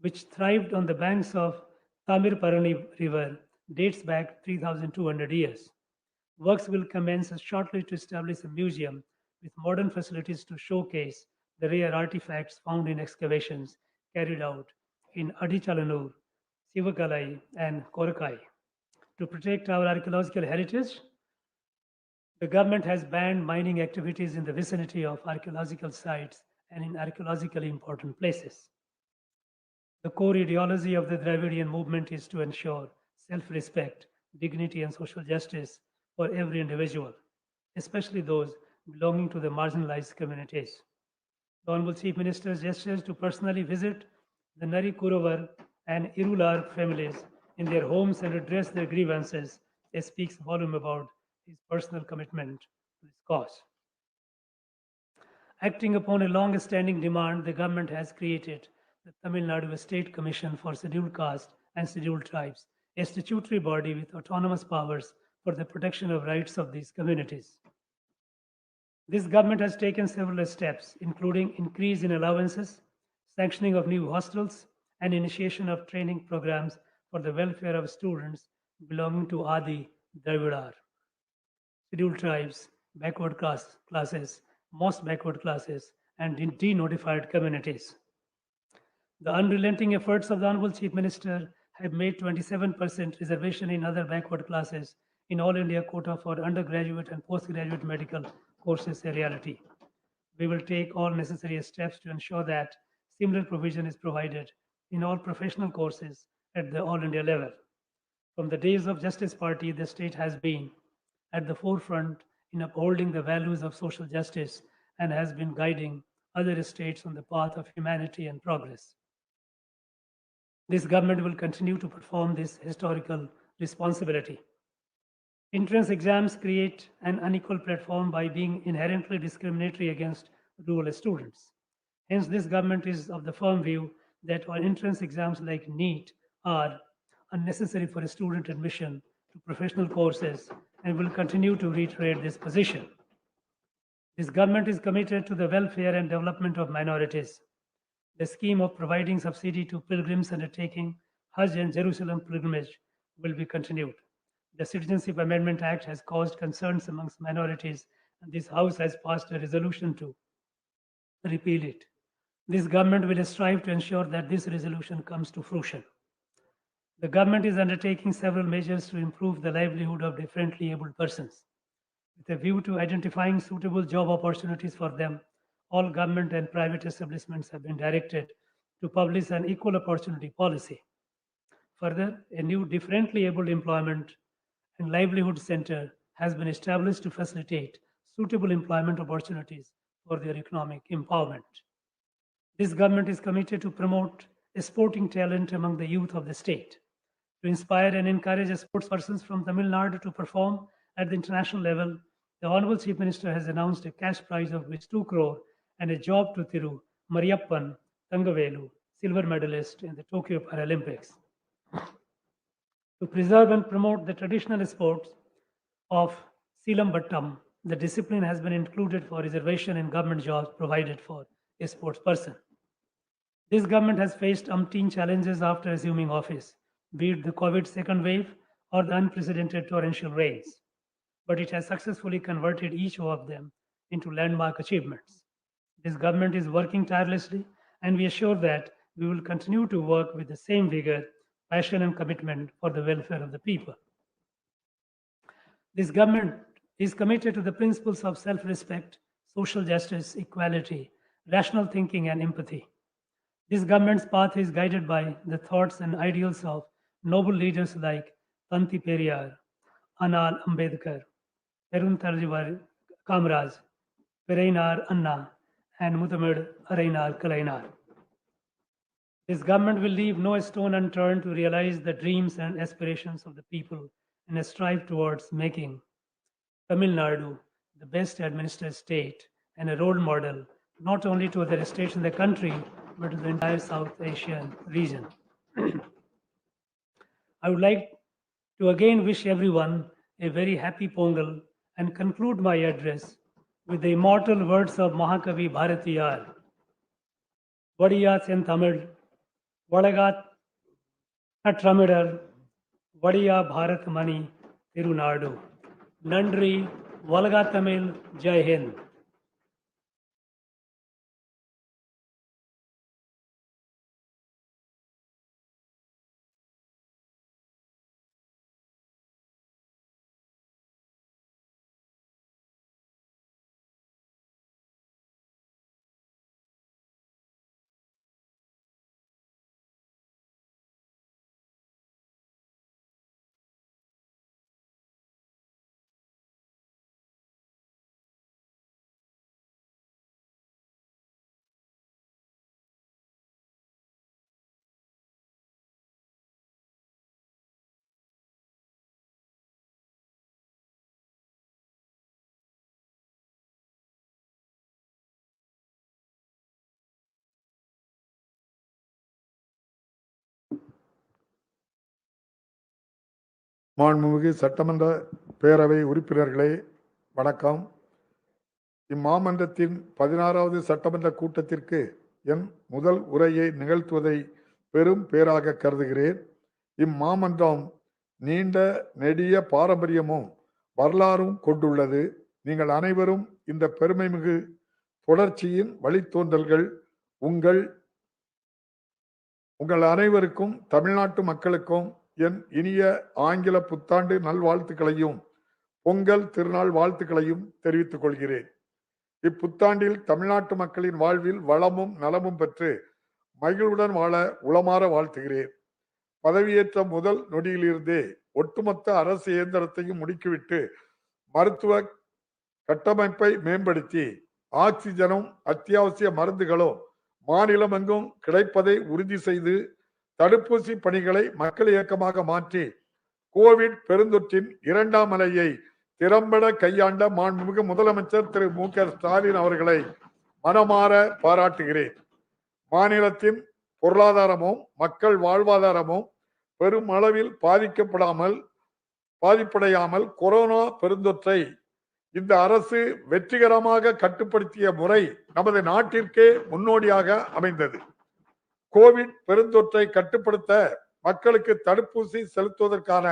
which thrived on the banks of Tamirparani River, dates back 3,200 years. Works will commence shortly to establish a museum with modern facilities to showcase the rare artifacts found in excavations carried out in Adichalanur, Sivakalai, and Korakai. To protect our archaeological heritage, the government has banned mining activities in the vicinity of archaeological sites and in archaeologically important places. The core ideology of the Dravidian movement is to ensure self respect, dignity, and social justice for every individual, especially those belonging to the marginalized communities. The Honorable Chief Minister gestures to personally visit the Nari Kurovar and Irular families in their homes and address their grievances. It speaks volume about his personal commitment to this cause. Acting upon a long-standing demand, the government has created the Tamil Nadu State Commission for Scheduled Caste and Scheduled Tribes, a statutory body with autonomous powers for the protection of rights of these communities. This government has taken several steps, including increase in allowances, sanctioning of new hostels, and initiation of training programs for the welfare of students belonging to Adi Dravidar, scheduled tribes, classes, most backward classes, and denotified communities. The unrelenting efforts of the Honorable Chief Minister have made 27% reservation in other backward classes in All India quota for undergraduate and postgraduate medical courses a reality. We will take all necessary steps to ensure that similar provision is provided in all professional courses at the All India level. From the days of Justice Party, the state has been at the forefront in upholding the values of social justice and has been guiding other states on the path of humanity and progress. This government will continue to perform this historical responsibility. Entrance exams create an unequal platform by being inherently discriminatory against rural students. Hence, this government is of the firm view that all entrance exams like NEET are unnecessary for student admission to professional courses and will continue to reiterate this position. This government is committed to the welfare and development of minorities. The scheme of providing subsidy to pilgrims undertaking Hajj and Jerusalem pilgrimage will be continued. The Citizenship Amendment Act has caused concerns amongst minorities, and this House has passed a resolution to repeal it. This government will strive to ensure that this resolution comes to fruition. The government is undertaking several measures to improve the livelihood of differently abled persons. With a view to identifying suitable job opportunities for them, all government and private establishments have been directed to publish an equal opportunity policy. Further, a new differently abled employment and livelihood center has been established to facilitate suitable employment opportunities for their economic empowerment. This government is committed to promote sporting talent among the youth of the state, to inspire and encourage sportspersons from Tamil Nadu to perform at the international level. The Honorable Chief Minister has announced a cash prize of which 2 crore and a job to Thiru Mariyappan Thangavelu, silver medalist in the Tokyo Paralympics. To preserve and promote the traditional sports of Silambattam, the discipline has been included for reservation in government jobs provided for a sports person. This government has faced umpteen challenges after assuming office, be it the COVID second wave or the unprecedented torrential rains, but it has successfully converted each of them into landmark achievements. This government is working tirelessly, and we assure that we will continue to work with the same vigor, passion, and commitment for the welfare of the people. This government is committed to the principles of self respect, social justice, equality, rational thinking, and empathy. This government's path is guided by the thoughts and ideals of noble leaders like Tanti Periyar, Anal Ambedkar, Peruntarjivar Kamraj, Perainar Anna, and Mutamid Arainar Kalainar. This government will leave no stone unturned to realize the dreams and aspirations of the people and strive towards making Tamil Nadu the best administered state and a role model not only to other states in the country but to the entire South Asian region. I would like to again wish everyone a very happy Pongal and conclude my address with the immortal words of Mahakavi Bharatiyar. Vadiyat in Tamil, Vadagat Atramidar, Vadiya Bharat Mani Tirunadu. Nandri, Valga Tamil, Jai Hind. மாண்புமிகு சட்டமன்ற பேரவை உறுப்பினர்களே வணக்கம். இம்மாமன்றத்தின் 16வது சட்டமன்ற கூட்டத்திற்கு என் முதல் உரையை நிகழ்த்துவதை பெரும் பேராக கருதுகிறேன். இம்மாமன்றம் நீண்ட நெடிய பாரம்பரியமும் வரலாறும் கொண்டுள்ளது. நீங்கள் அனைவரும் இந்த பெருமைமிகு தொடர்ச்சியின் வழித்தோன்றல்கள். உங்கள் அனைவருக்கும் தமிழ்நாட்டு மக்களுக்கும் என் இனிய ஆங்கில புத்தாண்டு நல்வாழ்த்துக்களையும் பொங்கல் திருநாள் வாழ்த்துக்களையும் தெரிவித்துக் கொள்கிறேன். இப்புத்தாண்டில் தமிழ்நாட்டு மக்களின் வாழ்வில் வளமும் நலமும் பெற்று மகிழ்வுடன் வாழ உளமாற வாழ்த்துகிறேன். பதவியேற்ற முதல் நொடியிலிருந்தே ஒட்டுமொத்த அரசு இயந்திரத்தையும் முடுக்கிவிட்டு மருத்துவ கட்டமைப்பை மேம்படுத்தி ஆக்சிஜனும் அத்தியாவசிய மருந்துகளும் மாநிலமெங்கும் கிடைப்பதை உறுதி செய்து தடுப்பூசி பணிகளை மக்கள் இயக்கமாக மாற்றி கோவிட் பெருந்தொற்றின் 2ஆம் அலையை திறம்பட கையாண்ட மாண்புமிகு முதலமைச்சர் திரு மு.க. ஸ்டாலின் அவர்களை மனமாற பாராட்டுகிறேன். மாநிலத்தின் பொருளாதாரமும் மக்கள் வாழ்வாதாரமும் பெரும் அளவில் பாதிப்படையாமல் கொரோனா பெருந்தொற்றை இந்த அரசு வெற்றிகரமாக கட்டுப்படுத்திய முறை நமது நாட்டிற்கே முன்னோடியாக அமைந்தது. கோவிட் பெருந்தொற்றை கட்டுப்படுத்த மக்களுக்கு தடுப்பூசி செலுத்துவதற்கான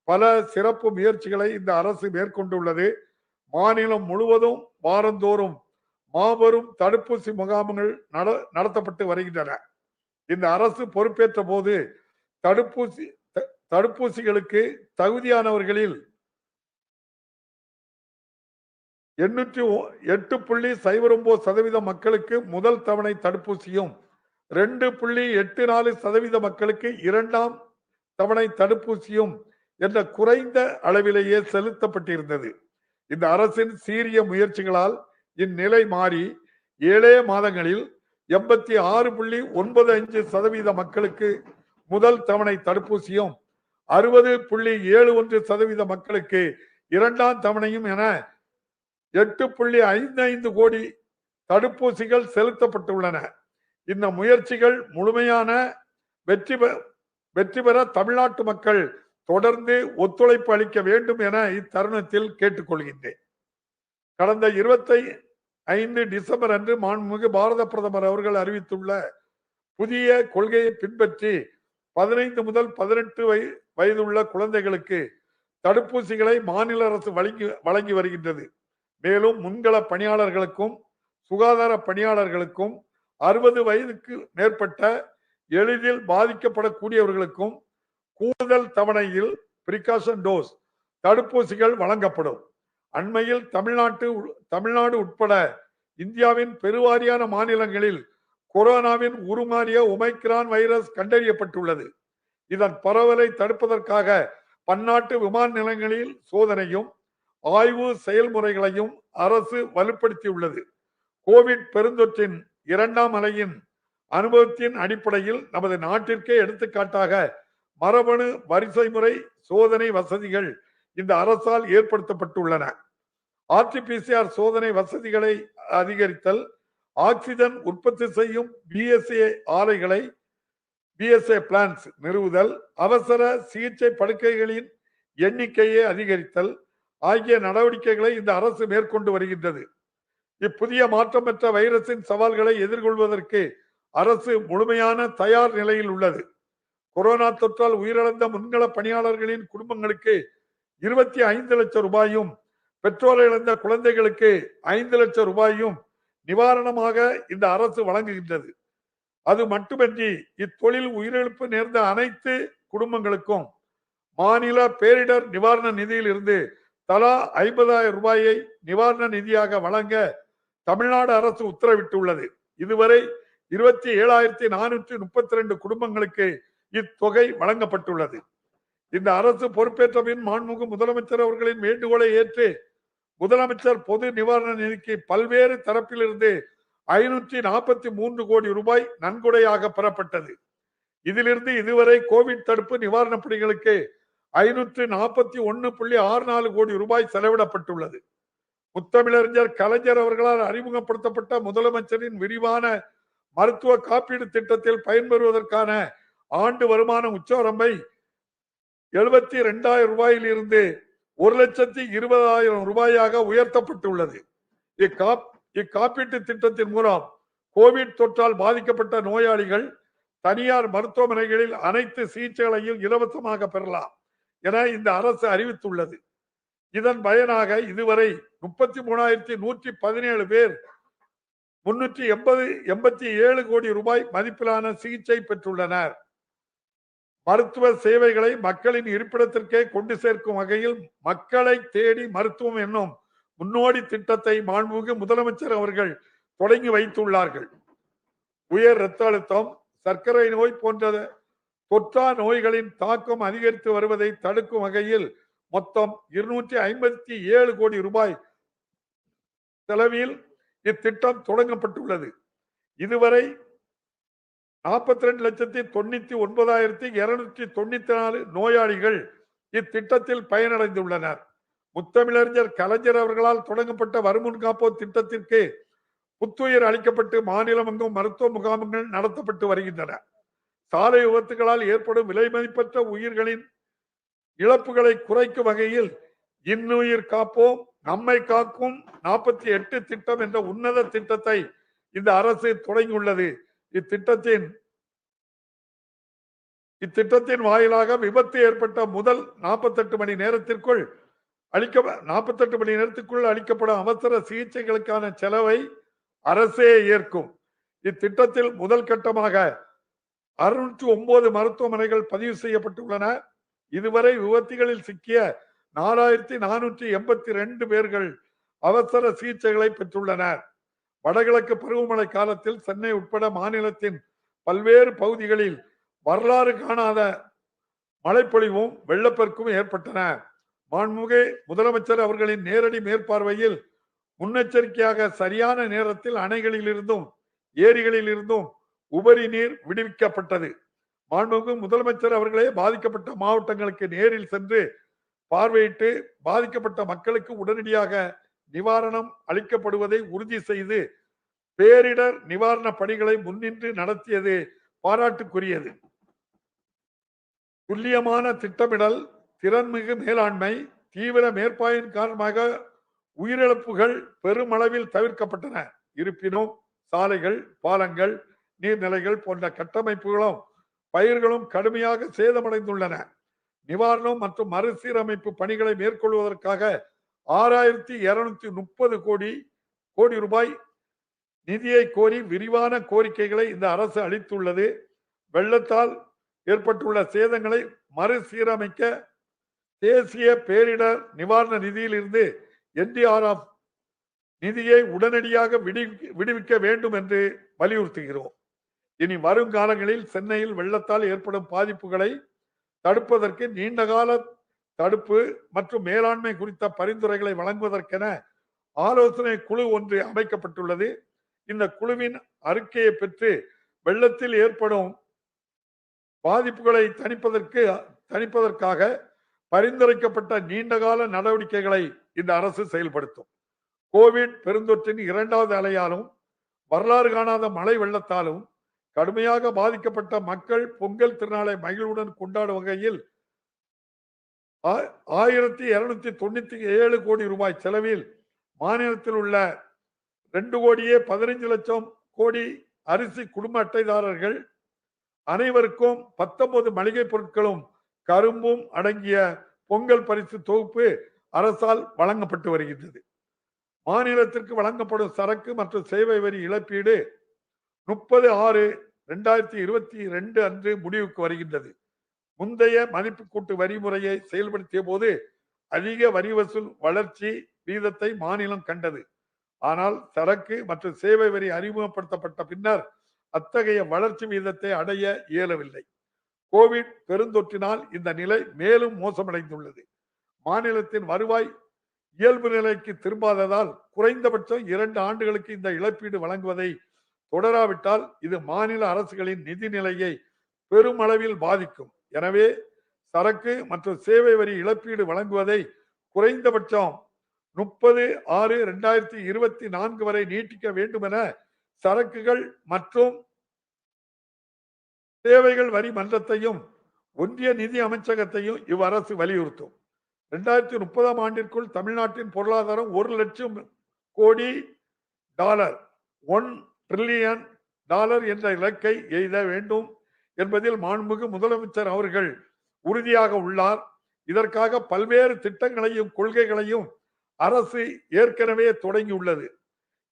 பல சிறப்பு முயற்சிகளை இந்த அரசு மேற்கொண்டுள்ளது. மாநிலம் முழுவதும் வாரந்தோறும் மாபெரும் தடுப்பூசி முகாம்கள் நடத்தப்பட்டு வருகின்றன. இந்த அரசு பொறுப்பேற்ற போது தடுப்பூசிகளுக்கு தகுதியானவர்களில் 8.09% மக்களுக்கு முதல் தவணை தடுப்பூசியும் 2.84% மக்களுக்கு 2ஆம் தவணை தடுப்பூசியும் என்ற குறைந்த அளவிலேயே செலுத்தப்பட்டிருந்தது. இந்த அரசின் சீரிய முயற்சிகளால் இந்நிலை மாறி 7 மாதங்களில் 86.95% மக்களுக்கு முதல் தவணை தடுப்பூசியும் 60.71% மக்களுக்கு 2ஆம் தவணையும் என 8.55 கோடி தடுப்பூசிகள் செலுத்தப்பட்டுள்ளன. இந்த முயற்சிகள் முழுமையான வெற்றி பெற தமிழ்நாட்டு மக்கள் தொடர்ந்து ஒத்துழைப்பு அளிக்க வேண்டும் என இத்தருணத்தில் கேட்டுக்கொள்கின்றேன். கடந்த 25 டிசம்பர் அன்று மாண்புமிகு பாரத பிரதமர் அவர்கள் அறிவித்துள்ள புதிய கொள்கையை பின்பற்றி 15 முதல் 18 வயதுள்ள குழந்தைகளுக்கு தடுப்பூசிகளை மாநில அரசு வழங்கி வருகின்றது. மேலும் முன்கள பணியாளர்களுக்கும் சுகாதார பணியாளர்களுக்கும் 60 வயதுக்கு மேற்பட்ட எளிதில் பாதிக்கப்படக்கூடியவர்களுக்கும் கூடுதல் தவணையில் பிரிகாஷன் டோஸ் தடுப்பூசிகள் வழங்கப்படும். அண்மையில் தமிழ்நாடு உட்பட இந்தியாவின் பெருவாரியான மாநிலங்களில் கொரோனாவின் உருமாறிய ஒமைக்ரான் வைரஸ் கண்டறியப்பட்டுள்ளது. இதன் பரவலை தடுப்பதற்காக பன்னாட்டு விமான நிலையங்களில் சோதனையும் ஆய்வு செயல்முறைகளையும் அரசு வலுப்படுத்தியுள்ளது. கோவிட் பெருந்தொற்றின் 2ஆம் அலையின் அனுபவத்தின் அடிப்படையில் நமது நாட்டிற்கே எடுத்துக்காட்டாக மரபணு வரிசை முறை சோதனை வசதிகள் இந்த அரசால் ஏற்படுத்தப்பட்டுள்ளன. RT-PCR சோதனை வசதிகளை அதிகரித்தல், ஆக்சிஜன் உற்பத்தி செய்யும் BSA ஆலைகளை BSA பிளான்ஸ் நிறுவுதல், அவசர சிகிச்சை படுக்கைகளின் எண்ணிக்கையை அதிகரித்தல் ஆகிய நடவடிக்கைகளை இந்த அரசு மேற்கொண்டு வருகின்றது. இப்புதிய மாற்றம் பெற்ற வைரஸின் சவால்களை எதிர்கொள்வதற்கு அரசு முழுமையான தயார் நிலையில் உள்ளது. கொரோனா தொற்றால் உயிரிழந்த முன்கள பணியாளர்களின் குடும்பங்களுக்கு 25 லட்சம் ரூபாயும், பெற்றோரை இழந்த குழந்தைகளுக்கு 5 லட்சம் ரூபாயும் நிவாரணமாக இந்த அரசு வழங்குகின்றது. அது மட்டுமின்றி இத்தொழில் உயிரிழப்பு நேர்ந்த அனைத்து குடும்பங்களுக்கும் மாநில பேரிடர் நிவாரண நிதியில் இருந்து தலா 50,000 ரூபாயை நிவாரண நிதியாக வழங்க தமிழ்நாடு அரசு உத்தரவிட்டுள்ளது. இதுவரை 27,432 குடும்பங்களுக்கு இத்தொகை வழங்கப்பட்டுள்ளது. இந்த அரசு பொறுப்பேற்ற பின் மாண்புமிகு முதலமைச்சர் அவர்களின் வேண்டுகோளை ஏற்று முதலமைச்சர் பொது நிவாரண நிதிக்கு பல்வேறு தரப்பிலிருந்து 543 கோடி ரூபாய் நன்கொடையாக பெறப்பட்டது. இதிலிருந்து இதுவரை கோவிட் தடுப்பு நிவாரண பணிகளுக்கு 541.64 கோடி ரூபாய் செலவிடப்பட்டுள்ளது. முத்தமிழறிஞர் கலைஞர் அவர்களால் அறிமுகப்படுத்தப்பட்ட முதலமைச்சரின் விரிவான மருத்துவ காப்பீடு திட்டத்தில் பயன்பெறுவதற்கான ஆண்டு வருமான உச்சவரம்பை 72,000 ரூபாயில் இருந்து 1,20,000 ரூபாயாக உயர்த்தப்பட்டுள்ளது. இக்காப்பீட்டு திட்டத்தின் மூலம் கோவிட் தொற்றால் பாதிக்கப்பட்ட நோயாளிகள் தனியார் மருத்துவமனைகளில் அனைத்து சிகிச்சைகளையும் இலவசமாக பெறலாம் என இந்த அரசு அறிவித்துள்ளது. இதன் பயனாக இதுவரை 33,117 பேர் 387 கோடி ரூபாய் மதிப்பிலான சிகிச்சை பெற்றுள்ளனர். மருத்துவ சேவைகளை மக்களின் இருப்பிடத்திற்கே கொண்டு சேர்க்கும் வகையில் மக்களை தேடி மருத்துவம் என்னும் முன்னோடி திட்டத்தை மாண்புமிகு முதலமைச்சர் அவர்கள் தொடங்கி வைத்துள்ளார்கள். உயர் இரத்த அழுத்தம், சர்க்கரை நோய் போன்ற தொற்றா நோய்களின் தாக்கம் அதிகரித்து வருவதை தடுக்கும் வகையில் மொத்தம் 257 கோடி ரூபாய் செலவில் இத்திட்டம் தொடங்கப்பட்டுள்ளது. இதுவரை 42,99,294 நோயாளிகள் இத்திட்டத்தில் பயனடைந்துள்ளனர். முத்தமிழறிஞர் கலைஞர் அவர்களால் தொடங்கப்பட்ட வருமுன் காப்போர் திட்டத்திற்கு புத்துயிர் அளிக்கப்பட்டு மாநிலம் எங்கும் மருத்துவ முகாம்கள் நடத்தப்பட்டு வருகின்றன. சாலை விபத்துகளால் ஏற்படும் விலை மதிப்பற்ற உயிர்களின் இழப்புகளை குறைக்கும் வகையில் இன்னுயிர் காப்போம் நம்மை காக்கும் 48 திட்டம் என்ற உன்னத திட்டத்தை இந்த அரசு தொடங்கியுள்ளது. இத்திட்டத்தின் வாயிலாக விபத்து ஏற்பட்ட முதல் 48 மணி நேரத்திற்குள் அளிக்கப்படும் அவசர சிகிச்சைகளுக்கான செலவை அரசே ஏற்கும். இத்திட்டத்தில் முதல் கட்டமாக 609 மருத்துவமனைகள் பதிவு செய்யப்பட்டுள்ளன. இதுவரை விபத்துகளில் சிக்கிய 4,482 பேர்கள் அவசர சிகிச்சைகளை பெற்றுள்ளனர். வடகிழக்கு பருவமழை காலத்தில் சென்னை உட்பட மாநிலத்தின் பல்வேறு பகுதிகளில் வரலாறு காணாத மழைப்பொழிவும் வெள்ளப்பெருக்கும் ஏற்பட்டன. மாண்புமிகு முதலமைச்சர் அவர்களின் நேரடி மேற்பார்வையில் முன்னெச்சரிக்கையாக சரியான நேரத்தில் அணைகளில் இருந்தும் ஏரிகளில் இருந்தும் உபரி நீர் விடுவிக்கப்பட்டது. மாண்புமிகு முதலமைச்சர் அவர்களே பாதிக்கப்பட்ட மாவட்டங்களுக்கு நேரில் சென்று பார்வையிட்டு பாதிக்கப்பட்ட மக்களுக்கு உடனடியாக நிவாரணம் அளிக்கப்படுவதை உறுதி செய்து பேரிடர் நிவாரண பணிகளை முன்னின்று நடத்தியது பாராட்டுக்குரியது. துல்லியமான திட்டமிடல், திறன்மிகு மேலாண்மை, தீவிர மேற்பார்வையின் காரணமாக உயிரிழப்புகள் பெருமளவில் தவிர்க்கப்பட்டன. இருப்பினும் சாலைகள், பாலங்கள், நீர்நிலைகள் போன்ற கட்டமைப்புகளும் பயிர்களும் கடுமையாக சேதமடைந்துள்ளன. நிவாரணம் மற்றும் மறுசீரமைப்பு பணிகளை மேற்கொள்வதற்காக 6,230 கோடி ரூபாய் நிதியை கோரி விரிவான கோரிக்கைகளை இந்த அரசு அளித்துள்ளது. வெள்ளத்தால் ஏற்பட்டுள்ள சேதங்களை மறுசீரமைக்க தேசிய பேரிடர் நிவாரண நிதியில் இருந்து NDRF நிதியை உடனடியாக விடுவிக்க வேண்டும் என்று வலியுறுத்துகிறோம். இனி வரும் காலங்களில் சென்னையில் வெள்ளத்தால் ஏற்படும் பாதிப்புகளை தடுப்பதற்கு நீண்டகால தடுப்பு மற்றும் மேலாண்மை குறித்த பரிந்துரைகளை வழங்குவதற்கென ஆலோசனை குழு ஒன்று அமைக்கப்பட்டுள்ளது. இந்த குழுவின் அறிக்கையை பெற்று வெள்ளத்தில் ஏற்படும் பாதிப்புகளை தணிப்பதற்காக பரிந்துரைக்கப்பட்ட நீண்டகால நடவடிக்கைகளை இந்த அரசு செயல்படுத்தும். கோவிட் பெருந்தொற்றின் 2வது அலையாலும் வரலாறு காணாத மழை வெள்ளத்தாலும் கடுமையாக பாதிக்கப்பட்ட மக்கள் பொங்கல் திருநாளை மகிழ்வுடன் கொண்டாடும் வகையில் 1,297 கோடி ரூபாய் செலவில் மாநிலத்தில் உள்ள 2,15,00,000 அரிசி குடும்ப அட்டைதாரர்கள் அனைவருக்கும் 19 மளிகை பொருட்களும் கரும்பும் அடங்கிய பொங்கல் பரிசு தொகுப்பு அரசால் வழங்கப்பட்டு வருகின்றது. மாநிலத்திற்கு வழங்கப்படும் சரக்கு மற்றும் சேவை வரி இழப்பீடு 30/6/2022 அன்று முடிவுக்கு வருகின்றது. முந்தைய மதிப்பு கூட்டு வரி முறையை செயல்படுத்திய போது அதிக வரி வசூல் வளர்ச்சி வீதத்தை மாநிலம் கண்டது. ஆனால் சரக்கு மற்றும் சேவை வரி அறிமுகப்படுத்தப்பட்ட பின்னர் அத்தகைய வளர்ச்சி வீதத்தை அடைய இயலவில்லை. கோவிட் பெருந்தொற்றினால் இந்த நிலை மேலும் மோசமடைந்துள்ளது. மாநிலத்தின் வருவாய் இயல்பு நிலைக்கு திரும்பாததால் குறைந்தபட்சம் 2 ஆண்டுகளுக்கு இந்த இழப்பீடு வழங்குவதை தொடராவிட்டால் இது மாநில அரசுகளின் நிதி நிலையை பெருமளவில் பாதிக்கும். எனவே சரக்கு மற்றும் சேவை வரி இழப்பீடு வழங்குவதை குறைந்தபட்சம் 30/6/2024 வரை நீட்டிக்க வேண்டும் என சரக்குகள் மற்றும் சேவைகள் வரி மன்றத்தையும் ஒன்றிய நிதி அமைச்சகத்தையும் இவ்வரசு வலியுறுத்தும். 2030 ஆண்டிற்குள் தமிழ்நாட்டின் பொருளாதாரம் 1 லட்சம் கோடி டாலர், 1 டிரில்லியன் டாலர் என்ற இலக்கை எய்த வேண்டும் என்பதில் மாண்புமிகு முதலமைச்சர் அவர்கள் உறுதியாக உள்ளார். இதற்காக பல்வேறு திட்டங்களையும் கொள்கைகளையும் அரசு ஏற்கனவே தொடங்கியுள்ளது.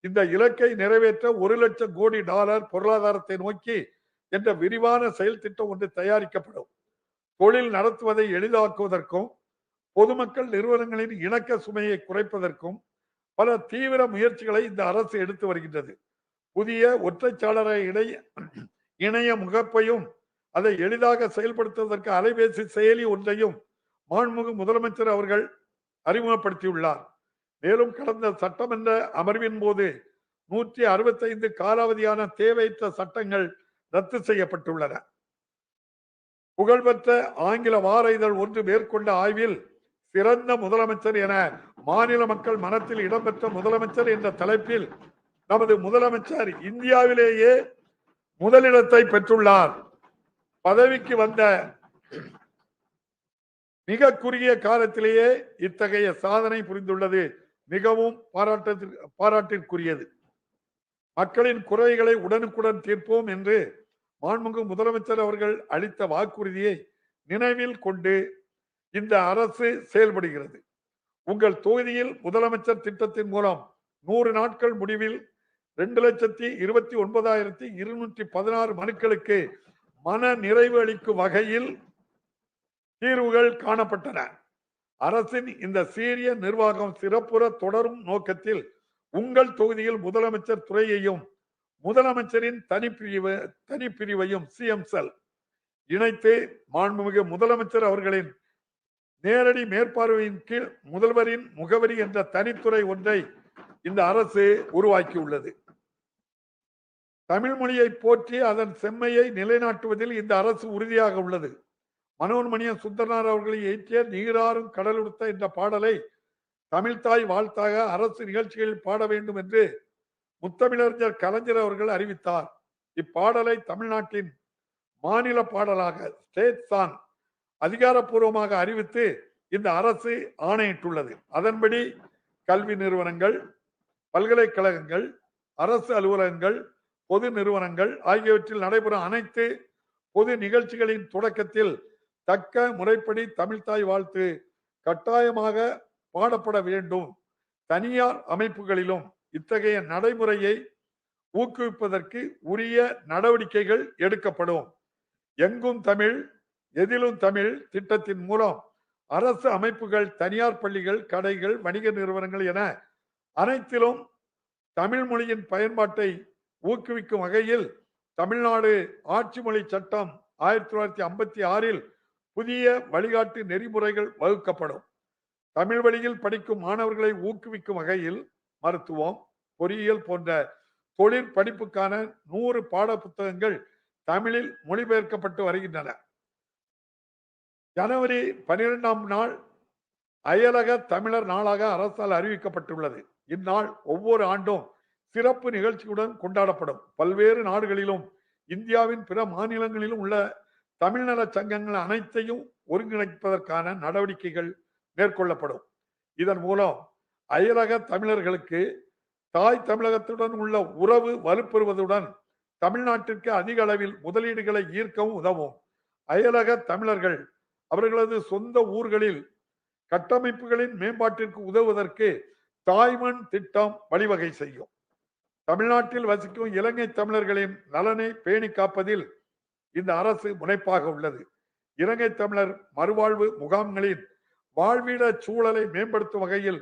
இந்த இலக்கை நிறைவேற்ற 1 லட்சம் கோடி டாலர் பொருளாதாரத்தை நோக்கி என்ற விரிவான செயல் திட்டம் ஒன்று தயாரிக்கப்படும். தொழில் நடத்துவதை எளிதாக்குவதற்கும் பொதுமக்கள் நிறுவனங்களின் இணக்க சுமையை குறைப்பதற்கும் பல தீவிர முயற்சிகளை இந்த அரசு எடுத்து வருகின்றது. புதிய ஒற்றைச்சாளர இணைய முகப்பையும் அதை எளிதாக செயல்படுத்துவதற்கு அலைபேசி செயலி ஒன்றையும் மாண்புமிகு முதலமைச்சர் அவர்கள் அறிமுகப்படுத்தியுள்ளார். மேலும் கடந்த சட்டமன்ற அமர்வின் போது 165 காலாவதியான தேவையற்ற சட்டங்கள் ரத்து செய்யப்பட்டுள்ளன. புகழ்பெற்ற ஆங்கில வார இதழ் ஒன்று மேற்கொண்ட ஆய்வில் சிறந்த முதலமைச்சர் என மாநில மக்கள் மனத்தில் இடம்பெற்ற முதலமைச்சர் என்ற தலைப்பில் நமது முதலமைச்சர் இந்தியாவிலேயே முதலிடத்தை பெற்றுள்ளார். பதவிக்கு வந்த மிக குறுகிய காலத்திலேயே இத்தகைய சாதனை புரிந்துள்ளது மிகவும் பாராட்டிற்குரியது. மக்களின் குறைகளை உடனுக்குடன் தீர்ப்போம் என்று மாண்புமிகு முதலமைச்சர் அவர்கள் அளித்த வாக்குறுதியை நினைவில் கொண்டு இந்த அரசு செயல்படுகிறது. உங்கள் தொகுதியில் முதலமைச்சர் திட்டத்தின் மூலம் 100 நாட்கள் முடிவில் 2,29,216 மனுக்களுக்கு மன நிறைவு அளிக்கும் வகையில் தீர்வுகள் காணப்பட்டன. அரசின் இந்த சீரிய நிர்வாகம் சிறப்புற தொடரும் நோக்கத்தில் உங்கள் தொகுதியில் முதலமைச்சர் துறையையும் முதலமைச்சரின் தனிப்பிரிவையும் சிஎம் செல் இணைத்து மாண்புமிகு முதலமைச்சர் அவர்களின் நேரடி மேற்பார்வையின் கீழ் முதல்வரின் முகவரி என்ற தனித்துறை ஒன்றை இந்த அரசு உருவாக்கியுள்ளது. தமிழ் மொழியை போற்றி அதன் செம்மையை நிலைநாட்டுவதில் இந்த அரசு உறுதியாக உள்ளது. மனோன்மணியம் சுந்தரனார் அவர்களை இயற்றிய நீராறும் கடலுடுத்த என்ற பாடலை தமிழ்தாய் வாழ்த்தாக அரசு நிகழ்ச்சிகளில் பாட வேண்டும் என்று முத்தமிழறிஞர் கலைஞர் அவர்கள் அறிவித்தார். இப்பாடலை தமிழ்நாட்டின் மாநில பாடலாக ஸ்டேட் சாங் அதிகாரப்பூர்வமாக அறிவித்து இந்த அரசு ஆணையிட்டுள்ளது. அதன்படி கல்வி நிறுவனங்கள், பல்கலைக்கழகங்கள், அரசு அலுவலகங்கள், பொது நிறுவனங்கள் ஆகியவற்றில் நடைபெறும் அனைத்து பொது நிகழ்ச்சிகளின் தொடக்கத்தில் தக்க முறைப்படி தமிழ்தாய் வாழ்த்து கட்டாயமாக பாடப்பட வேண்டும். தனியார் அமைப்புகளிலும் இத்தகைய நடைமுறையை ஊக்குவிப்பதற்கு உரிய நடவடிக்கைகள் எடுக்கப்படும். எங்கும் தமிழ் எதிலும் தமிழ் திட்டத்தின் மூலம் அரசு அமைப்புகள், தனியார் பள்ளிகள், கடைகள், வணிக நிறுவனங்கள் என அனைத்திலும் தமிழ் மொழியின் பயன்பாட்டை ஊக்குவிக்கும் வகையில் தமிழ்நாடு ஆட்சி மொழி சட்டம் 1956 புதிய வழிகாட்டு நெறிமுறைகள் வகுக்கப்படும். தமிழ் வழியில் படிக்கும் மாணவர்களை ஊக்குவிக்கும் வகையில் மருத்துவம், பொறியியல் போன்ற தொழிற் படிப்புக்கான 100 பாட புத்தகங்கள் தமிழில் மொழிபெயர்க்கப்பட்டு வருகின்றன. ஜனவரி 12ஆம் நாள் அயலக தமிழர் நாளாக அரசால் அறிவிக்கப்பட்டுள்ளது. இந்நாள் ஒவ்வொரு ஆண்டும் சிறப்பு நிகழ்ச்சியுடன் கொண்டாடப்படும். பல்வேறு நாடுகளிலும் இந்தியாவின் பிற மாநிலங்களிலும் உள்ள தமிழ்நல சங்கங்கள் அனைத்தையும் ஒருங்கிணைப்பதற்கான நடவடிக்கைகள் மேற்கொள்ளப்படும். இதன் மூலம் அயலக தமிழர்களுக்கு தாய் தமிழகத்துடன் உள்ள உறவு வலுப்பெறுவதுடன் தமிழ்நாட்டிற்கு அதிக அளவில் முதலீடுகளை ஈர்க்கவும் உதவும். அயலக தமிழர்கள் அவர்களது சொந்த ஊர்களில் கட்டமைப்புகளின் மேம்பாட்டிற்கு உதவுவதற்கு தாய்மண் திட்டம் வழிவகை செய்யும். தமிழ்நாட்டில் வசிக்கும் இலங்கை தமிழர்களின் நலனை பேணி காப்பதில் இந்த அரசு முனைப்பாக உள்ளது. இலங்கை தமிழர் மறுவாழ்வு முகாம்களின் வாழ்விட சூழலை மேம்படுத்தும் வகையில்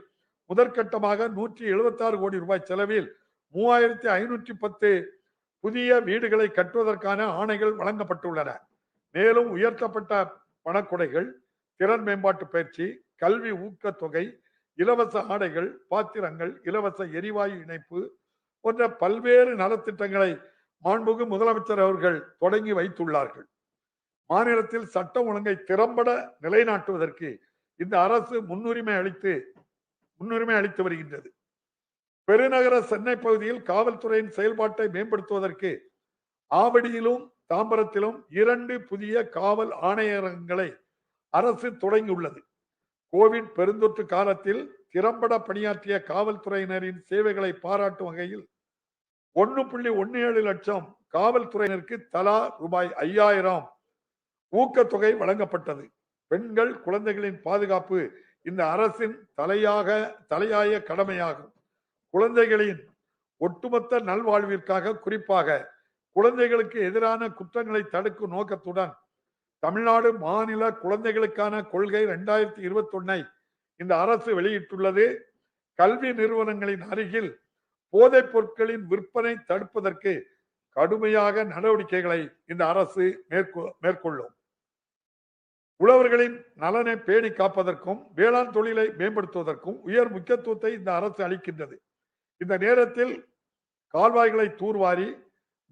முதற்கட்டமாக 176 கோடி ரூபாய் செலவில் 3510 புதிய வீடுகளை கட்டுவதற்கான ஆணைகள் வழங்கப்பட்டுள்ளன. மேலும் உயர்த்தப்பட்ட பணக்கொடைகள், திறன் மேம்பாட்டு பயிற்சி, கல்வி ஊக்கத்தொகை, இலவச ஆடைகள், பாத்திரங்கள், இலவச எரிவாயு இணைப்பு போன்ற பல்வேறு நலத்திட்டங்களை மாண்புமிகு முதலமைச்சர் அவர்கள் தொடங்கி வைத்துள்ளார்கள். மாநிலத்தில் சட்டம் ஒழுங்கை திறம்பட நிலைநாட்டுவதற்கு இந்த அரசு முன்னுரிமை அளித்து வருகின்றது. பெருநகர சென்னை பகுதியில் காவல்துறையின் செயல்பாட்டை மேம்படுத்துவதற்கு ஆவடியிலும் தாம்பரத்திலும் 2 புதிய காவல் ஆணையரகங்களை அரசு தொடங்கியுள்ளது. கோவிட் பெருந்தொற்று காலத்தில் திறம்பட பணியாற்றிய காவல்துறையினரின் சேவைகளை பாராட்டும் வகையில் 1.17 லட்சம் காவல்துறையினருக்கு தலா ரூபாய் 5000 ஊக்கத்தொகை வழங்கப்பட்டது. பெண்கள், குழந்தைகளின் பாதுகாப்பு இந்த அரசின் தலையாய கடமையாகும். குழந்தைகளின் ஒட்டுமொத்த நல்வாழ்விற்காக, குறிப்பாக குழந்தைகளுக்கு எதிரான குற்றங்களை தடுக்கும் நோக்கத்துடன் தமிழ்நாடு மாநில குழந்தைகளுக்கான கொள்கை 2021 இந்த அரசு வெளியிட்டுள்ளது. கல்வி நிறுவனங்களின் அருகில் போதைப் பொருட்களின் விற்பனை தடுப்பதற்கு கடுமையாக நடவடிக்கைகளை இந்த அரசு மேற்கொள்ளும். உழவர்களின் நலனை பேணி காப்பதற்கும் வேளாண் தொழிலை மேம்படுத்துவதற்கும் உயர் முக்கியத்துவத்தை இந்த அரசு அளிக்கின்றது. இந்த நேரத்தில் கால்வாய்களை தூர்வாரி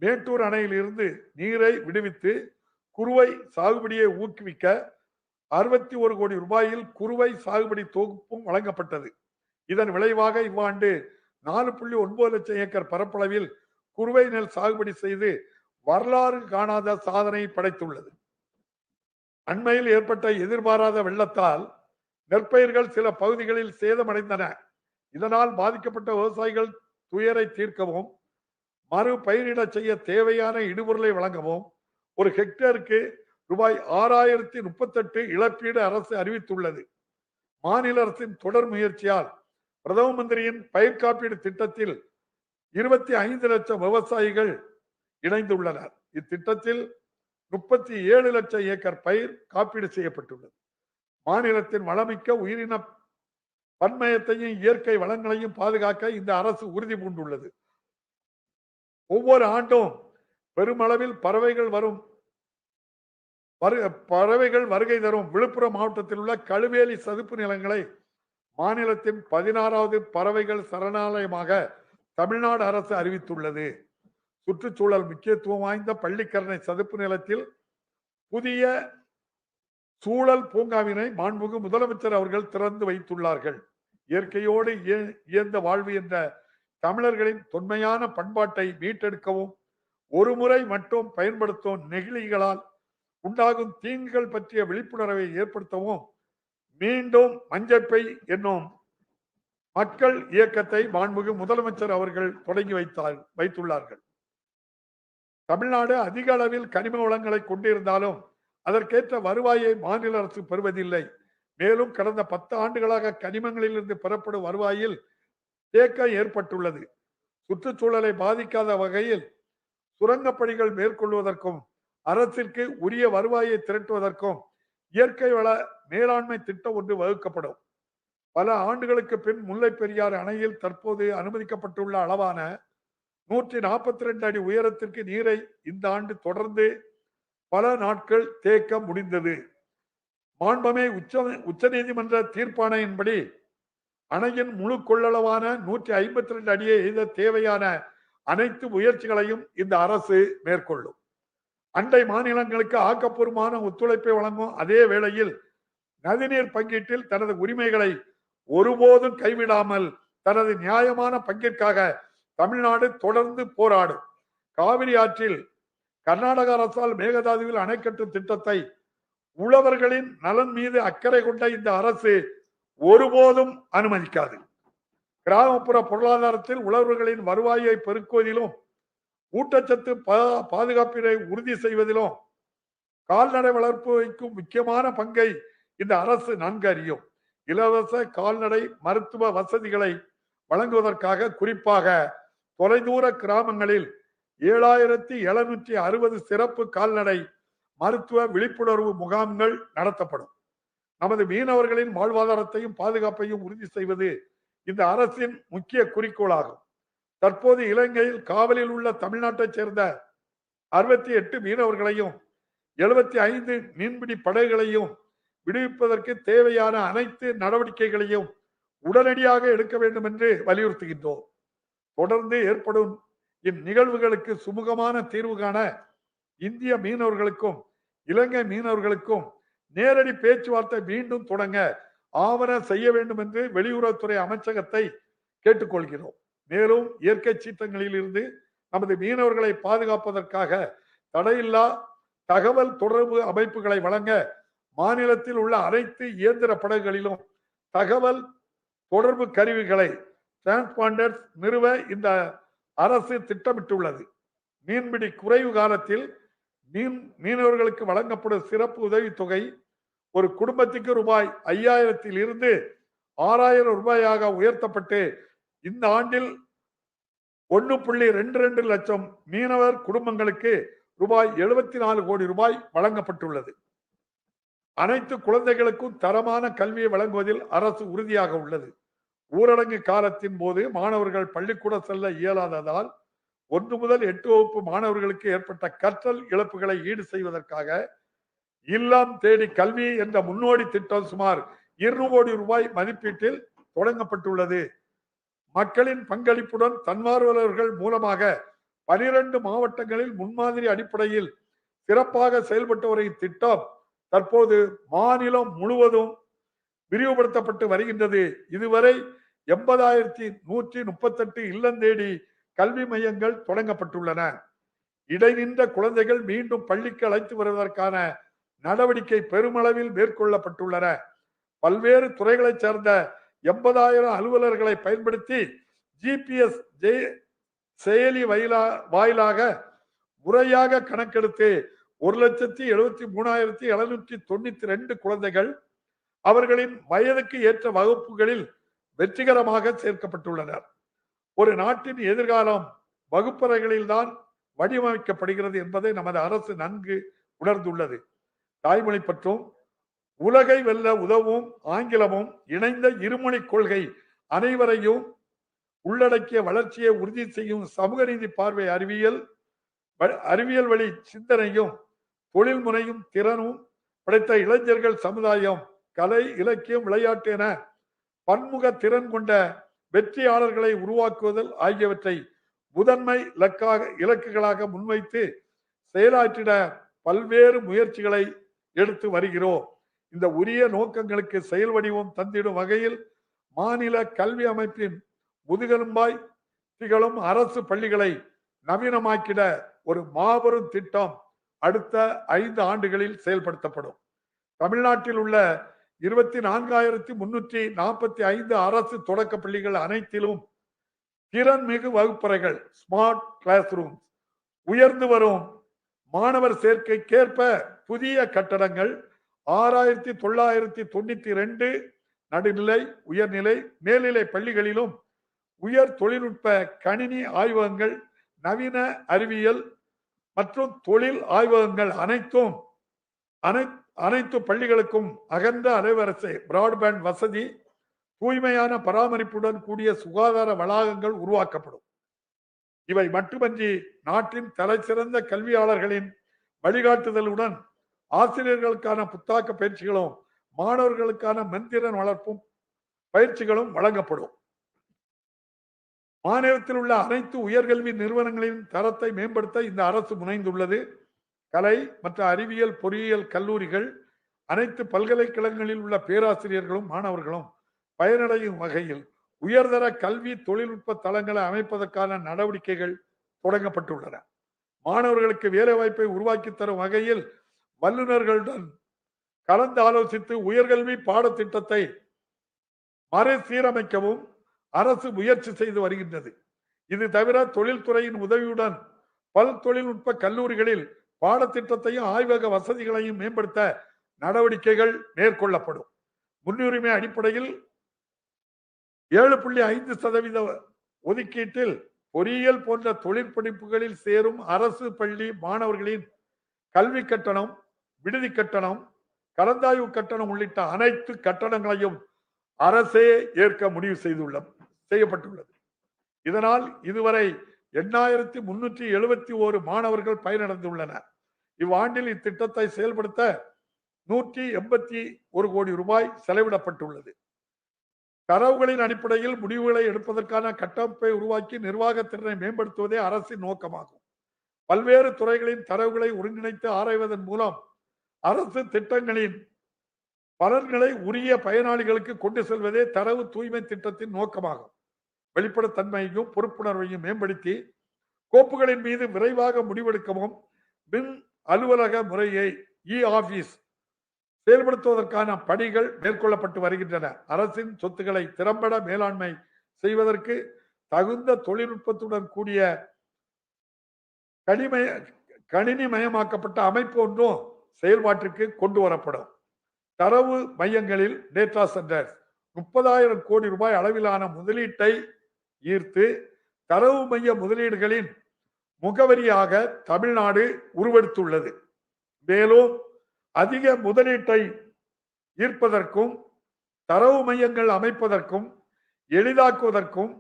மேட்டூர் அணையில் இருந்து நீரை விடுவித்து குறுவை சாகுபடியை ஊக்குவிக்க 61 கோடி ரூபாயில் குறுவை சாகுபடி தொகுப்பும் வழங்கப்பட்டது. இதன் விளைவாக இவ்வாண்டு 4.9 லட்சம் ஏக்கர் பரப்பளவில் குறுவை நெல் சாகுபடி செய்து வரலாறு காணாத சாதனை படைத்துள்ளது. அண்மையில் ஏற்பட்ட எதிர்பாராத வெள்ளத்தால் நெற்பயிர்கள் சில பகுதிகளில் சேதமடைந்தன. இதனால் பாதிக்கப்பட்ட விவசாயிகள் துயரை தீர்க்கவும் மறு பயிரிட செய்ய தேவையான இடுபொருளை வழங்கவும் ஒரு ஹெக்டேருக்கு ரூபாய் 6038 இழப்பீடு அரசு அறிவித்துள்ளது. மாநில அரசின் தொடர் முயற்சியால் பிரதம மந்திரியின் பயிர் காப்பீடு திட்டத்தில் 25 லட்சம் விவசாயிகள் இணைந்துள்ளனர். இத்திட்டத்தில் 37 லட்சம் ஏக்கர் பயிர் காப்பீடு செய்யப்பட்டுள்ளது. மாநிலத்தின் வளமிக்க உயிரின பன்மயத்தையும் இயற்கை வளங்களையும் பாதுகாக்க இந்த அரசு உறுதி பூண்டுள்ளது. ஒவ்வொரு ஆண்டும் பெருமளவில் பறவைகள் வருகை தரும் விழுப்புரம் மாவட்டத்தில் உள்ள கழுவேலி சதுப்பு நிலங்களை மாநிலத்தின் 16வது பறவைகள் சரணாலயமாக தமிழ்நாடு அரசு அறிவித்துள்ளது. சுற்றுச்சூழல் முக்கியத்துவம் வாய்ந்த பள்ளிக்கரணை சதுப்பு நிலத்தில் புதிய சூழல் பூங்காவினை மாண்புமிகு முதலமைச்சர் அவர்கள் திறந்து வைத்துள்ளார்கள். இயற்கையோடு இயந்த வாழ்வு என்ற தமிழர்களின் தொன்மையான பண்பாட்டை மீட்டெடுக்கவும் ஒரு முறை மட்டும் பயன்படுத்தும் நெகிழிகளால் உண்டாகும் தீங்குகள் பற்றிய விழிப்புணர்வை ஏற்படுத்தவும் மீண்டும் மஞ்சப்பை என்னும் மக்கள் இயக்கத்தை மாண்புமிகு முதலமைச்சர் அவர்கள் தொடங்கி வைத்துள்ளார்கள். தமிழ்நாடு அதிக அளவில் கனிம வளங்களை கொண்டிருந்தாலும் அதற்கேற்ற வருவாயை மாநில அரசு பெறுவதில்லை. மேலும் கடந்த 10 ஆண்டுகளாக கனிமங்களிலிருந்து பெறப்படும் வருவாயில் தேக்கம் ஏற்பட்டுள்ளது. சுற்றுச்சூழலை பாதிக்காத வகையில் சுரங்கப்பணிகள் மேற்கொள்வதற்கும் அரசிற்கு உரிய வருவாயை திரட்டுவதற்கும் இயற்கை வள மேலாண்மை திட்டம் ஒன்று வகுக்கப்படும். பல ஆண்டுகளுக்கு பின் முல்லை பெரியாறு அணையில் தற்போது அனுமதிக்கப்பட்டுள்ள அளவான 142 அடி உயரத்திற்கு நீரை இந்த ஆண்டு தொடர்ந்து பல நாட்கள் தேக்க முடிந்தது. மாண்புமை உச்ச நீதிமன்ற தீர்ப்பாணையின்படி அணையின் முழு கொள்ளளவான 152 அடியை எய்த தேவையான அனைத்து முயற்சிகளையும் இந்த அரசு மேற்கொள்ளும். அண்டை மாநிலங்களுக்கு ஆக்கப்பூர்வமான ஒத்துழைப்பை வழங்கும் அதே வேளையில் நதிநீர் பங்கீட்டில் தனது உரிமைகளை ஒருபோதும் கைவிடாமல் தனது நியாயமான பங்கிற்காக தமிழ்நாடு தொடர்ந்து போராடும். காவிரி ஆற்றில் கர்நாடக அரசால் மேகதாதுவில் அணை கட்டும் திட்டத்தை உழவர்களின் நலன் மீது அக்கறை கொண்ட இந்த அரசு ஒருபோதும் அனுமதிக்காது. கிராமப்புற பொருளாதாரத்தில் உழவர்களின் வருவாயை பெருக்குவதிலும் ஊட்டச்சத்து பாதுகாப்பினை உறுதி செய்வதிலும் கால்நடை வளர்ப்பு வைக்கும் முக்கியமான பங்கை இந்த அரசு நன்கு அறியும். இலவச கால்நடை மருத்துவ வசதிகளை வழங்குவதற்காக குறிப்பாக தொலைதூர கிராமங்களில் 7760 சிறப்பு கால்நடை மருத்துவ விழிப்புணர்வு முகாம்கள் நடத்தப்படும். நமது மீனவர்களின் வாழ்வாதாரத்தையும் பாதுகாப்பையும் உறுதி செய்வது இந்த அரசின் முக்கிய குறிக்கோளாகும். தற்போது இலங்கையில் காவலில் உள்ள தமிழ்நாட்டைச் சேர்ந்த 68 மீனவர்களையும் 75 மீன்பிடி படகுகளையும் விடுவிப்பதற்கு தேவையான அனைத்து நடவடிக்கைகளையும் உடனடியாக எடுக்க வேண்டும் என்று வலியுறுத்துகின்றோம். தொடர்ந்து ஏற்படும் இந்நிகழ்வுகளுக்கு சுமூகமான தீர்வு காண இந்திய மீனவர்களுக்கும் இலங்கை மீனவர்களுக்கும் நேரடி பேச்சுவார்த்தை மீண்டும் தொடங்க ஆவணம் செய்ய வேண்டும் என்று வெளியுறவுத்துறை அமைச்சகத்தை கேட்டுக்கொள்கிறோம். மேலும் இயற்கை சீற்றங்களில் இருந்து நமது மீனவர்களை பாதுகாப்பதற்காக தடையில்லா தகவல் தொடர்பு அமைப்புகளை வழங்க மாநிலத்தில் உள்ள அனைத்து இயந்திர படகுகளிலும் தகவல் தொடர்பு கருவிகளை டிரான்ஸ்பாண்டர்ஸ் நிறுவ இந்த அரசு திட்டமிட்டுள்ளது. மீன்பிடி குறைவு காலத்தில் மீனவர்களுக்கு வழங்கப்படும் சிறப்பு உதவித்தொகை ஒரு குடும்பத்துக்கு ரூபாய் 5000 இருந்து 6000 ரூபாயாக உயர்த்தப்பட்டு இந்த ஆண்டில் 1.22 லட்சம் மீனவர் குடும்பங்களுக்கு ரூபாய் 74 கோடி ரூபாய் வழங்கப்பட்டுள்ளது. அனைத்து குழந்தைகளுக்கும் தரமான கல்வியை வழங்குவதில் அரசு உறுதியாக உள்ளது. ஊரடங்கு காலத்தின் போது மாணவர்கள் பள்ளிக்கூட செல்ல இயலாததால் 1 முதல் 8 வகுப்பு மாணவர்களுக்கு ஏற்பட்ட கற்றல் இழப்புகளை ஈடு செய்வதற்காக இல்லம் தேடி கல்வி என்ற முன்னோடி திட்டம் சுமார் 200 கோடி ரூபாய் மதிப்பீட்டில் தொடங்கப்பட்டுள்ளது. மக்களின் பங்களிப்புடன் தன்னார்வலர்கள் மூலமாக 12 மாவட்டங்களில் முன்மாதிரி அடிப்படையில் சிறப்பாக செயல்பட்டு வரும் திட்டம் தற்போது மாநிலம் முழுவதும் விரிவுபடுத்தப்பட்டு வருகின்றது. இதுவரை 80,138 இல்லந்தேடி கல்வி மையங்கள் தொடங்கப்பட்டுள்ளன. இடைநின்ற குழந்தைகள் மீண்டும் பள்ளிக்கு அழைத்து வருவதற்கான நடவடிக்கை பெருமளவில் மேற்கொள்ளப்பட்டுள்ளன. பல்வேறு துறைகளைச் சேர்ந்த 80,000 அலுவலர்களை பயன்படுத்தி GPS செயலி வாயிலாக முறையாக கணக்கெடுத்து 1,73,792 குழந்தைகள் அவர்களின் வயதுக்கு ஏற்ற வகுப்புகளில் வெற்றிகரமாக சேர்க்கப்பட்டுள்ளனர். ஒரு நாட்டின் எதிர்காலம் வகுப்பறைகளில்தான் வடிவமைக்கப்படுகிறது என்பதை நமது அரசு நன்கு உணர்ந்துள்ளது. தாய்மொழி பற்றும் உலகை வெல்ல உதவும் ஆங்கிலமும் இணைந்த இருமொழி கொள்கை அனைவரையும் உள்ளடக்கிய வளர்ச்சியை உறுதி செய்யும் சமூக நீதி பார்வை அறிவியல் வழி சிந்தனையும் தொழில் முனையும் திறனும் படைத்த இளைஞர்கள் சமுதாயம் கலை இலக்கியம் விளையாட்டு என பன்முக திறன் கொண்ட வெற்றியாளர்களை உருவாக்குவதில் ஆகியவற்றை முதன்மை இலக்குகளாக முன்வைத்து செயலாற்றிட பல்வேறு முயற்சிகளை எடுத்து வருகிறோம். இந்த உரிய நோக்கங்களுக்கு செயல் வடிவம் தந்திடும் வகையில் மாநில கல்வி அமைப்பின் முதுகெலும்பாய் திகழும் அரசு பள்ளிகளை நவீனமாக்கிட ஒரு மாபெரும் திட்டம் அடுத்த 5 ஆண்டுகளில் செயல்படுத்தப்படும். தமிழ்நாட்டில் உள்ள 24,345 அரசு தொடக்க பள்ளிகள் அனைத்திலும் திறன்மிகு வகுப்பறைகள் ஸ்மார்ட் கிளாஸ் ரூம், உயர்ந்து வரும் மாணவர் சேர்க்கைக்கேற்ப புதிய கட்டடங்கள் 6,992 நடுநிலை உயர்நிலை மேல்நிலை பள்ளிகளிலும் உயர் தொழில்நுட்ப கணினி ஆய்வகங்கள் நவீன அறிவியல் மற்றும் தொழில் ஆய்வகங்கள் அனைத்து பள்ளிகளுக்கும் அகன்ற அலைவரிசை பிராட்பேண்ட் வசதி தூய்மையான பராமரிப்புடன் கூடிய சுகாதார வளாகங்கள் உருவாக்கப்படும். இவை மட்டுமன்றி நாட்டின் தலைசிறந்த கல்வியாளர்களின் வழிகாட்டுதலுடன் ஆசிரியர்களுக்கான புத்தாக்க பயிற்சிகளும் மாணவர்களுக்கான மென்திறன் வளர்ப்பும் பயிற்சிகளும் வழங்கப்படும். மாநிலத்தில் உள்ள அனைத்து உயர்கல்வி நிறுவனங்களின் தரத்தை மேம்படுத்த இந்த அரசு முனைந்துள்ளது. கலை மற்றும் அறிவியல் பொறியியல் கல்லூரிகள் அனைத்து பல்கலைக்கழகங்களில் உள்ள பேராசிரியர்களும் மாணவர்களும் பயனடையும் வகையில் உயர்தர கல்வி தொழில்நுட்ப தளங்களை அமைப்பதற்கான நடவடிக்கைகள் தொடங்கப்பட்டுள்ளன. மாணவர்களுக்கு வேலை வாய்ப்பை உருவாக்கி தரும் வகையில் வல்லுநர்களுடன் கலந்து ஆலோசித்து உயர்கல்வி பாடத்திட்டத்தை மறுசீரமைக்கவும் அரசு முயற்சி செய்து வருகின்றது. இது தவிர தொழில்துறையின் உதவியுடன் பல் தொழில்நுட்ப கல்லூரிகளில் பாடத்திட்டத்தையும் ஆய்வக வசதிகளையும் மேம்படுத்த நடவடிக்கைகள் மேற்கொள்ளப்படும். முன்னுரிமை அடிப்படையில் 7.5% ஒதுக்கீட்டில் பொறியியல் போன்ற தொழிற்படிப்புகளில் சேரும் அரசு பள்ளி மாணவர்களின் கல்வி கட்டணம், விடுதி கட்டணம், கலந்தாய்வு கட்டணம் உள்ளிட்ட அனைத்து கட்டணங்களையும் அரசே ஏற்க முடிவு செய்யப்பட்டுள்ளது. இதனால் இதுவரை 8,371 மாணவர்கள் பயனடைந்துள்ளனர். இவ்வாண்டில் இத்திட்டத்தை செயல்படுத்த 181 கோடி ரூபாய் செலவிடப்பட்டுள்ளது. தரவுகளின் அடிப்படையில் முடிவுகளை எடுப்பதற்கான கட்டமைப்பை உருவாக்கி நிர்வாக திறனை மேம்படுத்துவதே அரசின் நோக்கமாகும். பல்வேறு துறைகளின் தரவுகளை ஒருங்கிணைத்து ஆராய்வதன் மூலம் அரசு திட்டங்களின் பலன்களை உரிய பயனாளிகளுக்கு கொண்டு செல்வதே தரவு தூய்மை திட்டத்தின் நோக்கமாகும். வெளிப்படைத்தன்மையையும் பொறுப்புணர்வையும் மேம்படுத்தி கோப்புகளின் மீது விரைவாக முடிவெடுக்கவும் மின் அலுவலக முறையை ஆபீஸ் செயல்படுத்துவதற்கான பணிகள் மேற்கொள்ளப்பட்டு வருகின்றன. அரசின் சொத்துக்களை திறம்பட மேலாண்மை செய்வதற்கு தகுந்த தொழில்நுட்பத்துடன் கூடிய கணினிமயமாக்கப்பட்ட அமைப்பு ஒன்றும் செயல்பாட்டிற்கு கொண்டு வரப்படும். தரவு மையங்களில் டேட்டா சென்டர் 30,000 கோடி ரூபாய் அளவிலான முதலீட்டை ஈர்த்து தரவு மைய முதலீடுகளின் முகவரியாக தமிழ்நாடு உருவெடுத்துள்ளது. மேலும் அதிக முதலீட்டை ஈர்ப்பதற்கும் தரவு மையங்கள் அமைப்பதற்கும் எளிதாக்குவதற்கும்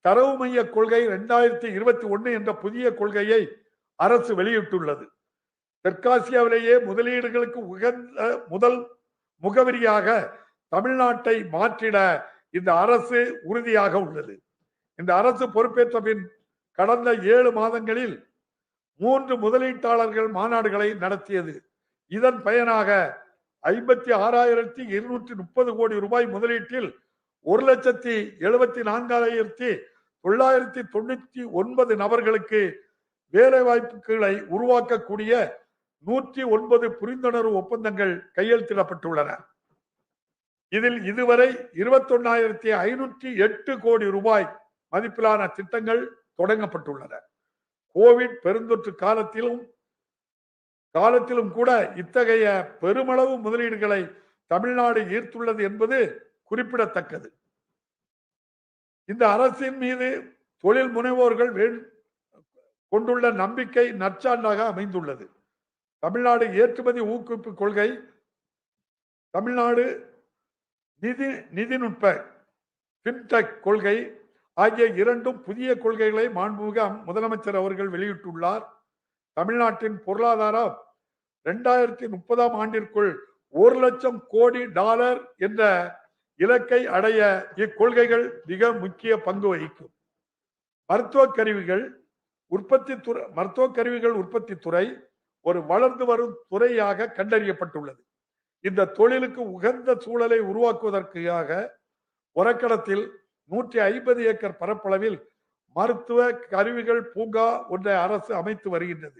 தரவு மைய கொள்கை 2021 என்ற புதிய கொள்கையை அரசு வெளியிட்டுள்ளது. தெற்காசியாவிலேயே முதலீடுகளுக்கு உகந்த முதல் முகவரியாக தமிழ்நாட்டை மாற்றிட இந்த அரசு உறுதியாக உள்ளது. இந்த அரசு பொறுப்பேற்ற பின் கடந்த 7 மாதங்களில் 3 முதலீட்டாளர்கள் மாநாடுகளை நடத்தியது. இதன் பயனாக 56,230 கோடி ரூபாய் முதலீட்டில் 1,74,999 நபர்களுக்கு வேலை வாய்ப்புகளை உருவாக்கக்கூடிய 109 புரிந்துணர்வு ஒப்பந்தங்கள் கையெழுத்திடப்பட்டுள்ளன. இதில் இதுவரை 21,508 கோடி ரூபாய் மதிப்பிலான திட்டங்கள் தொடங்கப்பட்டுள்ளன. கோவிட் பெருந்தொற்று காலத்திலும் கூட இத்தகைய பெருமளவு முதலீடுகளை தமிழ்நாடு ஈர்த்துள்ளது என்பது குறிப்பிடத்தக்கது. இந்த அரசின் மீது தொழில் முனைவோர்கள் கொண்டுள்ள நம்பிக்கை நற்சான்றாக அமைந்துள்ளது. தமிழ்நாடு ஏற்றுமதி ஊக்குவிப்பு கொள்கை, தமிழ்நாடு நிதிநுட்ப பின்டெக் கொள்கை ஆகிய 2 புதிய கொள்கைகளை மாண்புமிகு முதலமைச்சர் அவர்கள் வெளியிட்டுள்ளார். தமிழ்நாட்டின் பொருளாதாரம் 2030 ஆண்டிற்குள் $1,00,000 கோடி என்ற இலக்கை அடைய இக்கொள்கைகள் மிக முக்கிய பங்கு வகிக்கும். மருத்துவ கருவிகள் உற்பத்தி துறை ஒரு வளர்ந்து வரும் துறையாக கண்டறியப்பட்டுள்ளது. இந்த தொழிலுக்கு உகந்த சூழலை உருவாக்குவதற்காக ஒரக்கடத்தில் 150 ஏக்கர் பரப்பளவில் மருத்துவ கருவிகள் பூங்கா ஒன்றை அரசு அமைத்து வருகின்றது.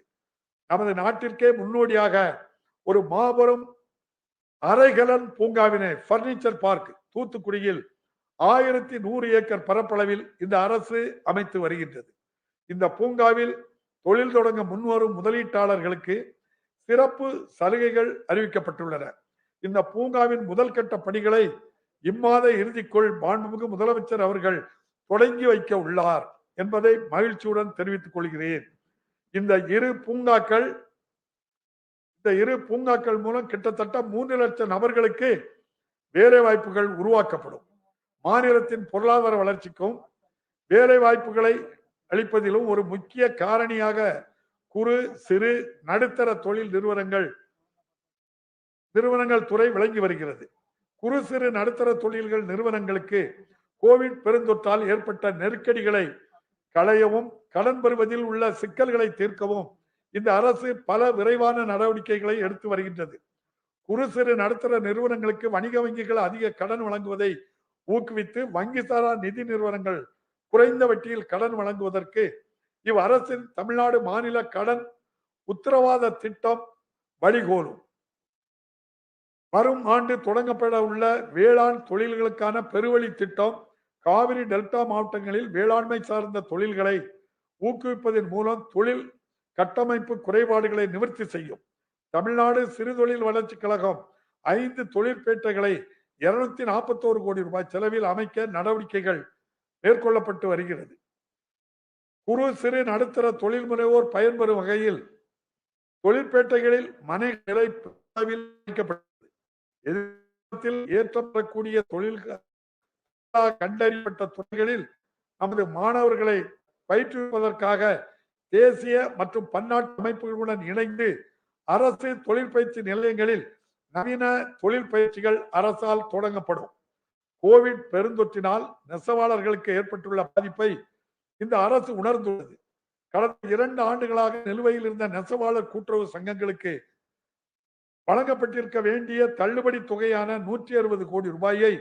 நமது நாட்டிற்கே முன்னோடியாக ஒரு மாபெரும் அரைகலன் பூங்காவினை பர்னிச்சர் பார்க் தூத்துக்குடியில் 1,100 ஏக்கர் பரப்பளவில் இந்த அரசு அமைத்து வருகின்றது. இந்த பூங்காவில் தொழில் தொடங்க முன்வரும் முதலீட்டாளர்களுக்கு சிறப்பு சலுகைகள் அறிவிக்கப்பட்டுள்ளன. இந்த பூங்காவின் முதல் கட்ட பணிகளை இம்மாத இறுதிக்குள் மாண்புமிகு முதலமைச்சர் அவர்கள் தொடங்கி வைக்க உள்ளார் என்பதை மகிழ்ச்சியுடன் தெரிவித்துக் கொள்கிறேன். இந்த இரு பூங்காக்கள் மூலம் கிட்டத்தட்ட 3 லட்சம் நபர்களுக்கு வேலை வாய்ப்புகள் உருவாக்கப்படும். மாநிலத்தின் பொருளாதார வளர்ச்சிக்கும் வேலை வாய்ப்புகளை அளிப்பதிலும் ஒரு முக்கிய காரணியாக குறு சிறு நடுத்தர தொழில் நிறுவனங்கள் துறை விளங்கி வருகிறது. குறு சிறு நடுத்தர தொழில்கள் நிறுவனங்களுக்கு கோவிட் பெருந்தொற்றால் ஏற்பட்ட நெருக்கடிகளை களையவும் கடன் பெறுவதில் உள்ள சிக்கல்களை தீர்க்கவும் இந்த அரசு பல விரைவான நடவடிக்கைகளை எடுத்து வருகின்றது. குறு சிறு நடுத்தர நிறுவனங்களுக்கு வணிக வங்கிகள் அதிக கடன் வழங்குவதை ஊக்குவித்து வங்கி சாரா நிதி நிறுவனங்கள் குறைந்த வட்டியில் கடன் வழங்குவதற்கு இவ் அரசின் தமிழ்நாடு மாநில கடன் உத்தரவாத திட்டம் வழிகோலும். வரும் ஆண்டு தொடங்கப்பட உள்ள வேளாண் தொழில்களுக்கான பெருவழி திட்டம் காவிரி டெல்டா மாவட்டங்களில் வேளாண்மை சார்ந்த தொழில்களை ஊக்குவிப்பதன் மூலம் தொழில் கட்டமைப்பு குறைபாடுகளை நிவர்த்தி செய்யும். தமிழ்நாடு சிறு தொழில் வளர்ச்சி கழகம் 5 தொழிற்பேட்டைகளை 241 கோடி ரூபாய் செலவில் அமைக்க நடவடிக்கைகள் மேற்கொள்ளப்பட்டு வருகிறது. குறு சிறு நடுத்தர தொழில் முனைவோர் பயன்பெறும் வகையில் தொழிற்பேட்டைகளில் மனை நிலை எதிர்காலத்தில் ஏற்றப்படக்கூடிய தொழில் கண்டறியப்பட்ட துறைகளில் நமது மாணவர்களை பயிற்றுவிப்பதற்காக தேசிய மற்றும் பன்னாட்டு அமைப்புகளுடன் இணைந்து அரசு தொழிற்பயிற்சி நிலையங்களில் நவீன தொழில் பயிற்சிகள் அரசால் தொடங்கப்படும். கோவிட் பெருந்தொற்றினால் நெசவாளர்களுக்கு ஏற்பட்டுள்ள பாதிப்பை இந்த அரசு உணர்ந்துள்ளது. கடந்த 2 ஆண்டுகளாக நிலுவையில் இருந்த நெசவாளர் கூட்டுறவு சங்கங்களுக்கு வழங்கப்பட்டிருக்க வேண்டிய தள்ளுபடி தொகையான 160 கோடி ரூபாயை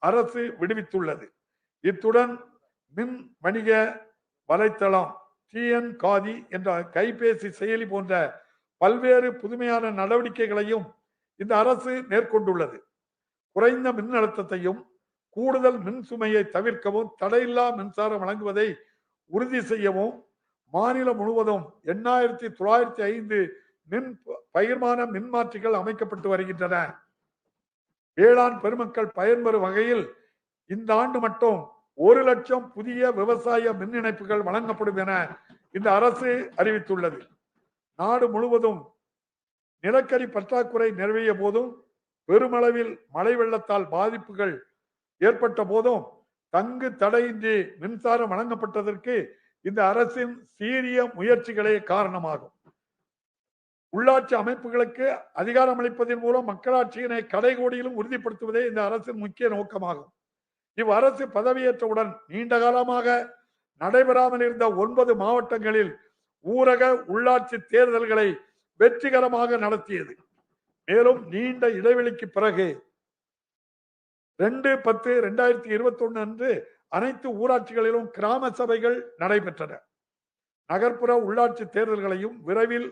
அரசு விடுவித்துள்ளது. இத்துடன் மின் வணிக வலைத்தளம் TN காதி என்ற கைபேசி செயலி போன்ற பல்வேறு புதுமையான நடவடிக்கைகளையும் இந்த அரசு மேற்கொண்டுள்ளது. குறைந்த மின் அழுத்தத்தையும் கூடுதல் மின் சுமையை தவிர்க்கவும் தடையில்லா மின்சாரம் வழங்குவதை உறுதி செய்யவும் மாநிலம் முழுவதும் 8905 மின் பகிர்மான மின்மாற்றிகள் அமைக்கப்பட்டு வருகின்றன. வேளாண் பெருமக்கள் பயன்பெறும் வகையில் இந்த ஆண்டு மட்டும் 1,00,000 புதிய விவசாய மின் இணைப்புகள் வழங்கப்படும் என இந்த அரசு அறிவித்துள்ளது. நாடு முழுவதும் நிலக்கரி பற்றாக்குறை நிலவிய போதும் பெருமளவில் மழை வெள்ளத்தால் பாதிப்புகள் ஏற்பட்ட போதும் தங்கு தடையின்றி மின்சாரம் வழங்கப்பட்டதற்கு இந்த அரசின் சீரிய முயற்சிகளே காரணமாகும். உள்ளாட்சி அமைப்புகளுக்கு அதிகாரம் அளிப்பதன் மூலம் மக்களாட்சியினை கடைகோடியிலும் உறுதிப்படுத்துவதே இந்த அரசின் முக்கிய நோக்கமாகும். இவ்வரசு பதவியேற்றவுடன் நீண்ட காலமாக நடைபெறாமல் இருந்த 9 மாவட்டங்களில் ஊரக உள்ளாட்சி தேர்தல்களை வெற்றிகரமாக நடத்தியது. மேலும் நீண்ட இடைவெளிக்கு பிறகு 2/10/2021 அன்று அனைத்து ஊராட்சிகளிலும் கிராம சபைகள் நடைபெற்றன. நகர்ப்புற உள்ளாட்சி தேர்தல்களையும் விரைவில்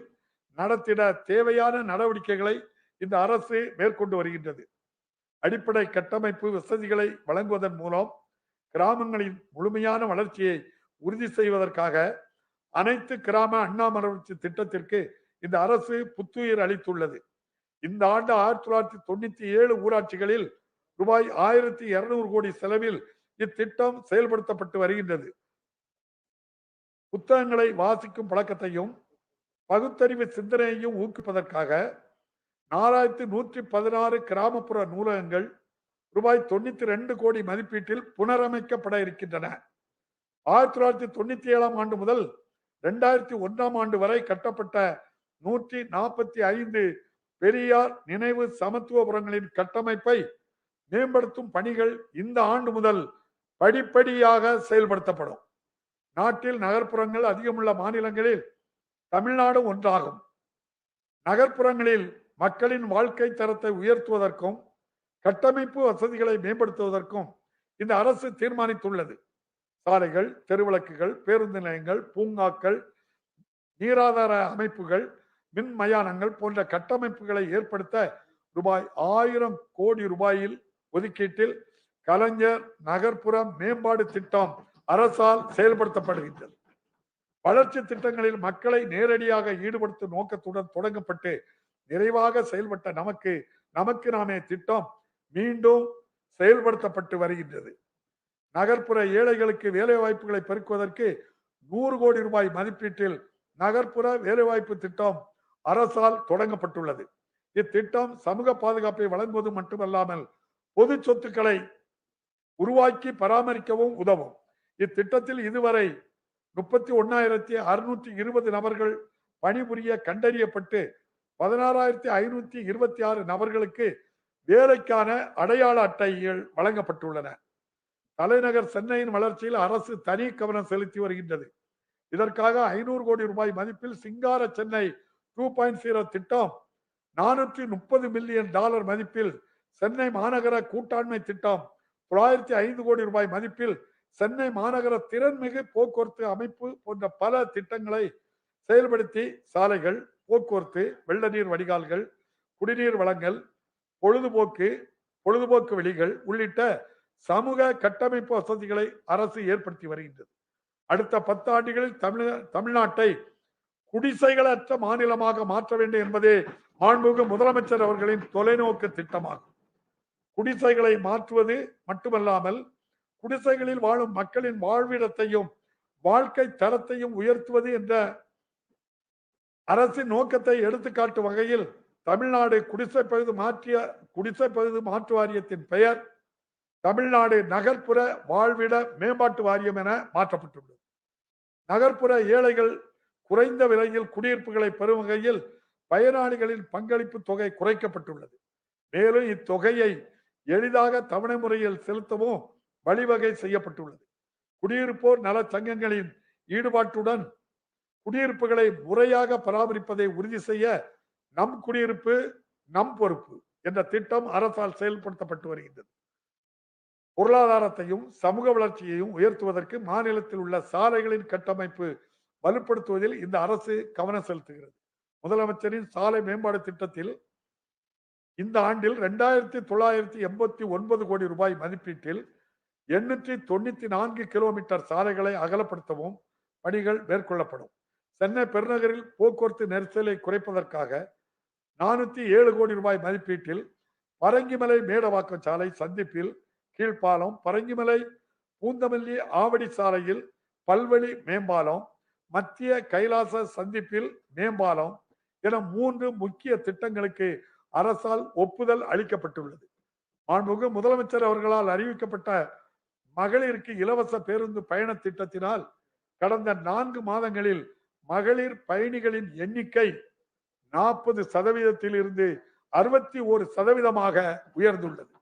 நடத்திட தேவையான நடவடிக்கைகளை இந்த அரசு மேற்கொண்டு வருகின்றது. அடிப்படை கட்டமைப்பு வசதிகளை வழங்குவதன் மூலம் கிராமங்களின் முழுமையான வளர்ச்சியை உறுதி செய்வதற்காக அனைத்து கிராம அண்ணாமலர்ச்சி திட்டத்திற்கு இந்த அரசு புத்துயிர் அளித்துள்ளது. இந்த ஆண்டு 1997 ஊராட்சிகளில் ரூபாய் 1200 கோடி செலவில் இத்திட்டம் செயல்படுத்தப்பட்டு வருகின்றது. புத்தகங்களை வாசிக்கும் பழக்கத்தையும் பகுத்தறிவு சிந்தனையையும் ஊக்குவிப்பதற்காக 4116 கிராமப்புற நூலகங்கள் ரூபாய் 92 கோடி மதிப்பீட்டில் புனரமைக்கப்பட இருக்கின்றன. 1997 ஆண்டு முதல் 2001 ஆண்டு வரை கட்டப்பட்ட 145 பெரியார் நினைவு சமத்துவபுரங்களின் கட்டமைப்பை மேம்படுத்தும் பணிகள் இந்த ஆண்டு முதல் படிப்படியாக செயல்படுத்தப்படும். நாட்டில் நகர்ப்புறங்கள் அதிகமுள்ள மாநிலங்களில் தமிழ்நாடு ஒன்றாகும். நகர்ப்புறங்களில் மக்களின் வாழ்க்கை தரத்தை உயர்த்துவதற்கும் கட்டமைப்பு வசதிகளை மேம்படுத்துவதற்கும் இந்த அரசு தீர்மானித்துள்ளது. சாலைகள், தெருவிளக்குகள், பேருந்து நிலையங்கள், பூங்காக்கள், நீராதார அமைப்புகள், மின் மயானங்கள் போன்ற கட்டமைப்புகளை ஏற்படுத்த ரூபாய் 1000 கோடி ரூபாயில் ஒதுக்கீட்டில் கலைஞர் நகர்ப்புற மேம்பாடு திட்டம் அரசால் செயல்படுத்தப்படுகின்றது. வளர்ச்சி திட்டங்களில் மக்களை நேரடியாக ஈடுபடுத்தும் நோக்கத்துடன் தொடங்கப்பட்டு நிறைவாக செயல்பட்ட நமக்கு நாமே திட்டம் மீண்டும் செயல்படுத்தப்பட்டு வருகின்றது. நகர்ப்புற ஏழைகளுக்கு வேலை வாய்ப்புகளை பெருக்குவதற்கு 100 கோடி ரூபாய் மதிப்பீட்டில் நகர்ப்புற வேலைவாய்ப்பு திட்டம் அரசால் தொடங்கப்பட்டுள்ளது. இத்திட்டம் சமூக பாதுகாப்பை வழங்குவது மட்டுமல்லாமல் பொது சொத்துக்களை உருவாக்கி பராமரிக்கவும் உதவும். இத்திட்டத்தில் இதுவரை 31,620 நபர்கள் பணிபுரிய கண்டறியப்பட்டு 16,526 நபர்களுக்கு வேலைக்கான அடையாள அட்டைகள் வழங்கப்பட்டுள்ளன. தலைநகர் சென்னையின் வளர்ச்சியில் அரசு தனி கவனம் செலுத்தி வருகின்றது. இதற்காக 500 கோடி ரூபாய் மதிப்பில் சிங்கார சென்னை 2.0 திட்டம், 430 மில்லியன் டாலர் மதிப்பில் சென்னை மாநகர கூட்டாண்மை திட்டம், 905 கோடி ரூபாய் மதிப்பில் சென்னை மாநகர திறன்மிகு போக்குவரத்து அமைப்பு போன்ற பல திட்டங்களை செயல்படுத்தி சாலைகள், போக்குவரத்து, வெள்ள நீர் வடிகால்கள், குடிநீர் வழங்கல், பொழுதுபோக்கு வெளிகள் உள்ளிட்ட சமூக கட்டமைப்பு வசதிகளை அரசு ஏற்படுத்தி வருகின்றது. அடுத்த 10 ஆண்டுகளில் தமிழ்நாட்டை குடிசைகளற்ற மாநிலமாக மாற்ற வேண்டும் என்பதே மாண்புமிகு முதலமைச்சர் அவர்களின் தொலைநோக்கு திட்டமாகும். குடிசைகளை மாற்றுவது மட்டுமல்லாமல் குடிசைகளில் வாழும் மக்களின் வாழ்விடத்தையும் வாழ்க்கை தரத்தையும் உயர்த்துவது என்ற அரசின் நோக்கத்தை எடுத்துக்காட்டும் வகையில் தமிழ்நாடு குடிசை பகுதி மாற்று வாரியத்தின் பெயர் தமிழ்நாடு நகர்ப்புற வாழ்விட மேம்பாட்டு வாரியம் என மாற்றப்பட்டுள்ளது. நகர்ப்புற ஏழைகள் குறைந்த விலையில் குடியிருப்புகளை பெறும் வகையில் பயனாளிகளின் பங்களிப்பு தொகை குறைக்கப்பட்டுள்ளது. மேலும் இத்தொகையை எளிதாக தவணை முறையில் செலுத்தவும் வழிவகை செய்யப்பட்டுள்ளது. குடியிருப்போர் நல சங்கங்களின் ஈடுபாட்டுடன் குடியிருப்புகளை முறையாக பராமரிப்பதை உறுதி செய்ய நம் குடியிருப்பு நம் பொறுப்பு என்ற திட்டம் அரசால் செயல்படுத்தப்பட்டு வருகின்றது. பொருளாதாரத்தையும் சமூக வளர்ச்சியையும் உயர்த்துவதற்கு மாநிலத்தில் உள்ள சாலைகளின் கட்டமைப்பு வலுப்படுத்துவதில் இந்த அரசு கவனம் செலுத்துகிறது. முதலமைச்சரின் சாலை மேம்பாடு திட்டத்தில் இந்த ஆண்டில் 2989 கோடி ரூபாய் மதிப்பீட்டில் 894 கிலோமீட்டர் சாலைகளை அகலப்படுத்தவும் பணிகள் மேற்கொள்ளப்படும். சென்னை பெருநகரில் போக்குவரத்து நெரிசலை குறைப்பதற்காக 407 கோடி ரூபாய் மதிப்பீட்டில் பரங்கிமலை மேடவாக்கம் சாலை சந்திப்பில் கீழ்ப்பாலம், பரங்கிமலை பூந்தமல்லி ஆவடி சாலையில் பல்வழி மேம்பாலம், மத்திய கைலாச சந்திப்பில் மேம்பாலம் என 3 முக்கிய திட்டங்களுக்கு அரசால் ஒப்புதல் அளிக்கப்பட்டுள்ளது. மாண்புமிகு முதலமைச்சர் அவர்களால் அறிவிக்கப்பட்ட மகளிருக்கு இலவச பேருந்து பயண திட்டத்தினால் கடந்த 4 மாதங்களில் மகளிர் பயணிகளின் எண்ணிக்கை 40% இருந்து 61% உயர்ந்துள்ளது.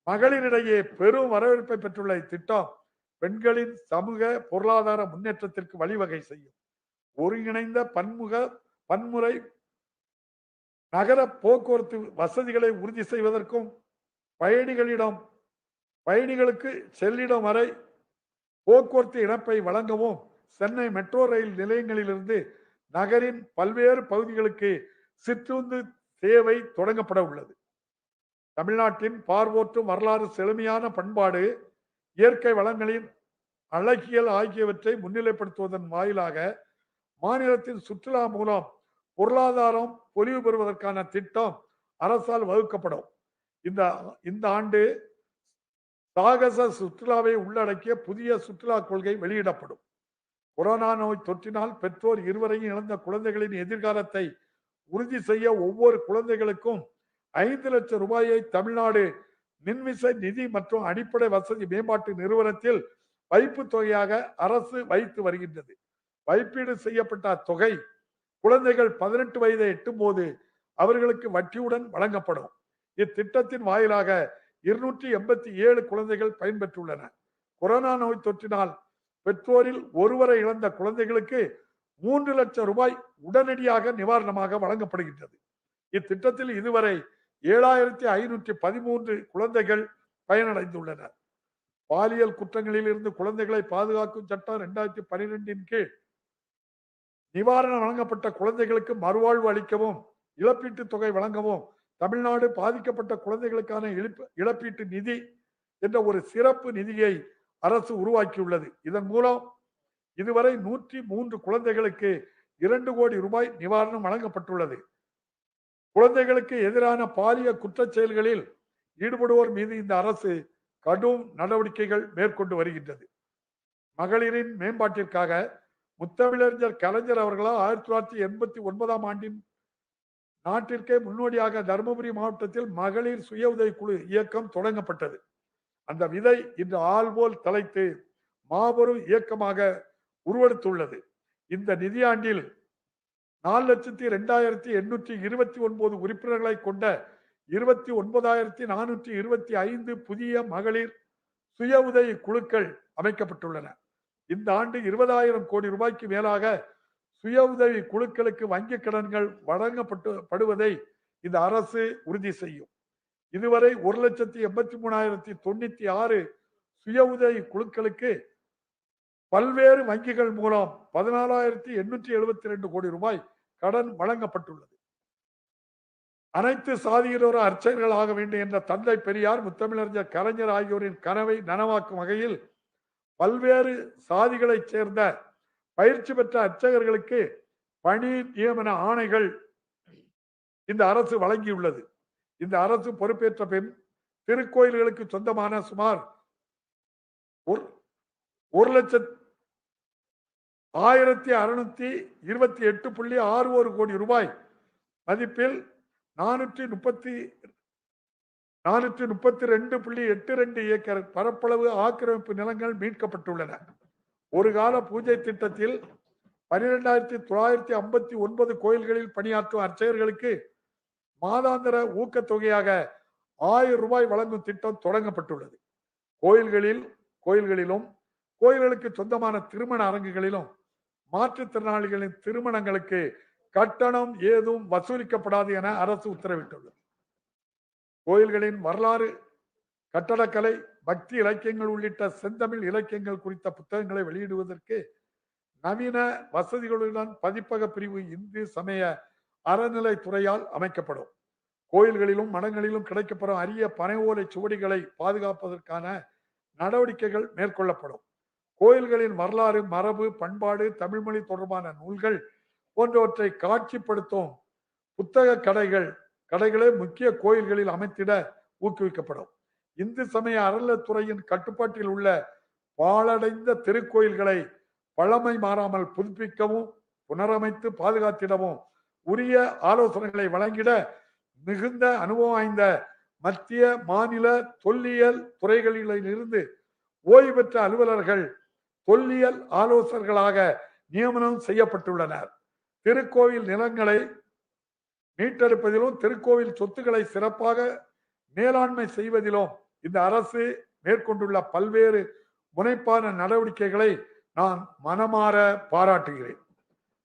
மகளிரிடையே பெரும் வரவேற்பை பெற்றுள்ள இத்திட்டம் பெண்களின் சமூக பொருளாதார முன்னேற்றத்திற்கு வழிவகை செய்யும். ஒருங்கிணைந்த பன்முறை நகர போக்குவரத்து வசதிகளை உறுதி செய்வதற்கும் பயணிகளுக்கு செல்லிடம் வரை போக்குவரத்து இணைப்பை வழங்கவும் சென்னை மெட்ரோ ரயில் நிலையங்களிலிருந்து நகரின் பல்வேறு பகுதிகளுக்கு சிற்றுந்து சேவை தொடங்கப்பட உள்ளது. தமிழ்நாட்டின் பார்வோற்றும் வரலாறு, செழுமையான பண்பாடு, இயற்கை வளங்களின் அழகியல் ஆகியவற்றை முன்னிலைப்படுத்துவதன் வாயிலாக மாநிலத்தின் சுற்றுலா மூலம் பொருளாதாரம் பொலிவு பெறுவதற்கான திட்டம் அரசால் வகுக்கப்படும். இந்த ஆண்டு சாகச சுற்றுலாவை உள்ளடக்கிய புதிய சுற்றுலா கொள்கை வெளியிடப்படும். கொரோனா நோய் தொற்றினால் பெற்றோர் இருவரையும் இழந்த குழந்தைகளின் எதிர்காலத்தை உறுதி செய்ய ஒவ்வொரு குழந்தைகளுக்கும் 5 லட்சம் ரூபாயை தமிழ்நாடு மின்விசை நிதி மற்றும் அடிப்படை வசதி மேம்பாட்டு நிறுவனத்தில் வைப்பு தொகையாக அரசு வைத்து வருகின்றது. வைப்பீடு செய்யப்பட்ட தொகை குழந்தைகள் 18 வயதை எட்டும் போது அவர்களுக்கு வட்டியுடன் வழங்கப்படும். இத்திட்டத்தின் வாயிலாக 287 குழந்தைகள் பயன்பெற்றுள்ளன. கொரோனா நோய் தொற்றினால் பெற்றோரில் ஒருவரை இழந்த குழந்தைகளுக்கு 3 லட்சம் ரூபாய் உடனடியாக நிவாரணமாக வழங்கப்படுகின்றது. இத்திட்டத்தில் இதுவரை 7513 குழந்தைகள் பயனடைந்துள்ளனர். பாலியல் குற்றங்களில் இருந்து குழந்தைகளை பாதுகாக்கும் சட்டம் 2012 கீழ் நிவாரணம் வழங்கப்பட்ட குழந்தைகளுக்கு மறுவாழ்வு அளிக்கவும் இழப்பீட்டு தொகை வழங்கவும் தமிழ்நாடு பாதிக்கப்பட்ட குழந்தைகளுக்கான இழப்பீட்டு நிதி என்ற ஒரு சிறப்பு நிதியை அரசு உருவாக்கியுள்ளது. இதன் மூலம் இதுவரை 103 குழந்தைகளுக்கு 2 கோடி ரூபாய் நிவாரணம் வழங்கப்பட்டுள்ளது. குழந்தைகளுக்கு எதிரான பாலியல் குற்றச் செயல்களில் ஈடுபடுவோர் மீது இந்த அரசு கடும் நடவடிக்கைகள் மேற்கொண்டு வருகின்றது. மகளிரின் மேம்பாட்டிற்காக முத்தமிழறிஞர் கலைஞர் அவர்களால் 1989 ஆண்டின் நாட்டிற்கே முன்னோடியாக தருமபுரி மாவட்டத்தில் மகளிர் சுய உதவி குழு இயக்கம் தொடங்கப்பட்டது. அந்த விதை இன்று ஆள்போல் தலைத்து மாபெரும் இயக்கமாக உருவெடுத்துள்ளது. இந்த நிதியாண்டில் 4,02,829 உறுப்பினர்களை கொண்ட 29,425 புதிய மகளிர் சுய உதவி குழுக்கள் அமைக்கப்பட்டுள்ளன. இந்த ஆண்டு 20,000 கோடி ரூபாய்க்கு மேலாக சுய உதவி குழுக்களுக்கு வங்கிக் கடன்கள் வழங்கப்படுவதை இந்த அரசு உறுதி செய்யும். இதுவரை 1,83,096 சுய உதவி குழுக்களுக்கு பல்வேறு வங்கிகள் மூலம் 14,872 கோடி ரூபாய் கடன் வழங்கப்பட்டுள்ளது. அனைத்து சாதியினரும் அர்ச்சகர்கள் ஆக வேண்டும் என்ற தந்தை பெரியார், முத்தமிழறிஞர் கலைஞர் ஆகியோரின் கனவை நனவாக்கும் வகையில் பல்வேறு சாதிகளைச் சேர்ந்த பயிற்சி பெற்ற அர்ச்சகர்களுக்கு பணி நியமன ஆணைகள் இந்த அரசு வழங்கியுள்ளது. இந்த அரசு பொறுப்பேற்ற பின் திருக்கோயில்களுக்கு சொந்தமான சுமார் 1,1628.61 கோடி ரூபாய் மதிப்பில் 432.82 ஏக்கர் பரப்பளவு ஆக்கிரமிப்பு நிலங்கள் மீட்கப்பட்டுள்ளன. ஒரு கால பூஜை திட்டத்தில் 12,959 கோயில்களில் பணியாற்றும் அர்ச்சகர்களுக்கு மாதாந்திர ஊக்கத்தொகையாக 1000 ரூபாய் வழங்கும் திட்டம் தொடங்கப்பட்டுள்ளது. கோயில்களிலும் கோயில்களுக்கு சொந்தமான திருமண அரங்குகளிலும் மாற்றுத்திறனாளிகளின் திருமணங்களுக்கு கட்டணம் ஏதும் வசூலிக்கப்படாது என அரசு உத்தரவிட்டுள்ளது. கோயில்களின் வரலாறு, கட்டடக்கலை, பக்தி இலக்கியங்கள் உள்ளிட்ட செந்தமிழ் இலக்கியங்கள் குறித்த புத்தகங்களை வெளியிடுவதற்கு நவீன வசதிகளுடன் பதிப்பக பிரிவு இந்து சமய அறநிலைத்துறையால் அமைக்கப்படும். கோயில்களிலும் மடங்களிலும் கிடைக்கப்பெறும் அரிய பனை ஓலை சுவடிகளை பாதுகாப்பதற்கான நடவடிக்கைகள் மேற்கொள்ளப்படும். கோயில்களின் வரலாறு, மரபு, பண்பாடு, தமிழ்மொழி தொடர்பான நூல்கள் போன்றவற்றை காட்சிப்படுத்தும் புத்தக கடைகளே முக்கிய கோயில்களில் அமைத்திட ஊக்குவிக்கப்படும். இந்து சமய அறநிலைத்துறையின் கட்டுப்பாட்டில் உள்ள பாழடைந்த திருக்கோயில்களை பழமை மாறாமல் புதுப்பிக்கவும் புனரமைத்து பாதுகாத்திடவும் உரிய ஆலோசனைகளை வழங்கிட மிகுந்த அனுபவம் வாய்ந்த மத்திய மாநில தொல்லியல் துறைகளிலிருந்து ஓய்வு பெற்ற அலுவலர்கள் தொல்லியல் ஆலோசகர்களாக நியமனம் செய்யப்பட்டுள்ளனர். திருக்கோவில் நிலங்களை மீட்டெடுப்பதிலும் திருக்கோவில் சொத்துக்களை சிறப்பாக மேலாண்மை செய்வதிலும் இந்த அரசு மேற்கொண்டுள்ள பல்வேறு முனைப்பான நடவடிக்கைகளை நான் மனமாற பாராட்டுகிறேன்.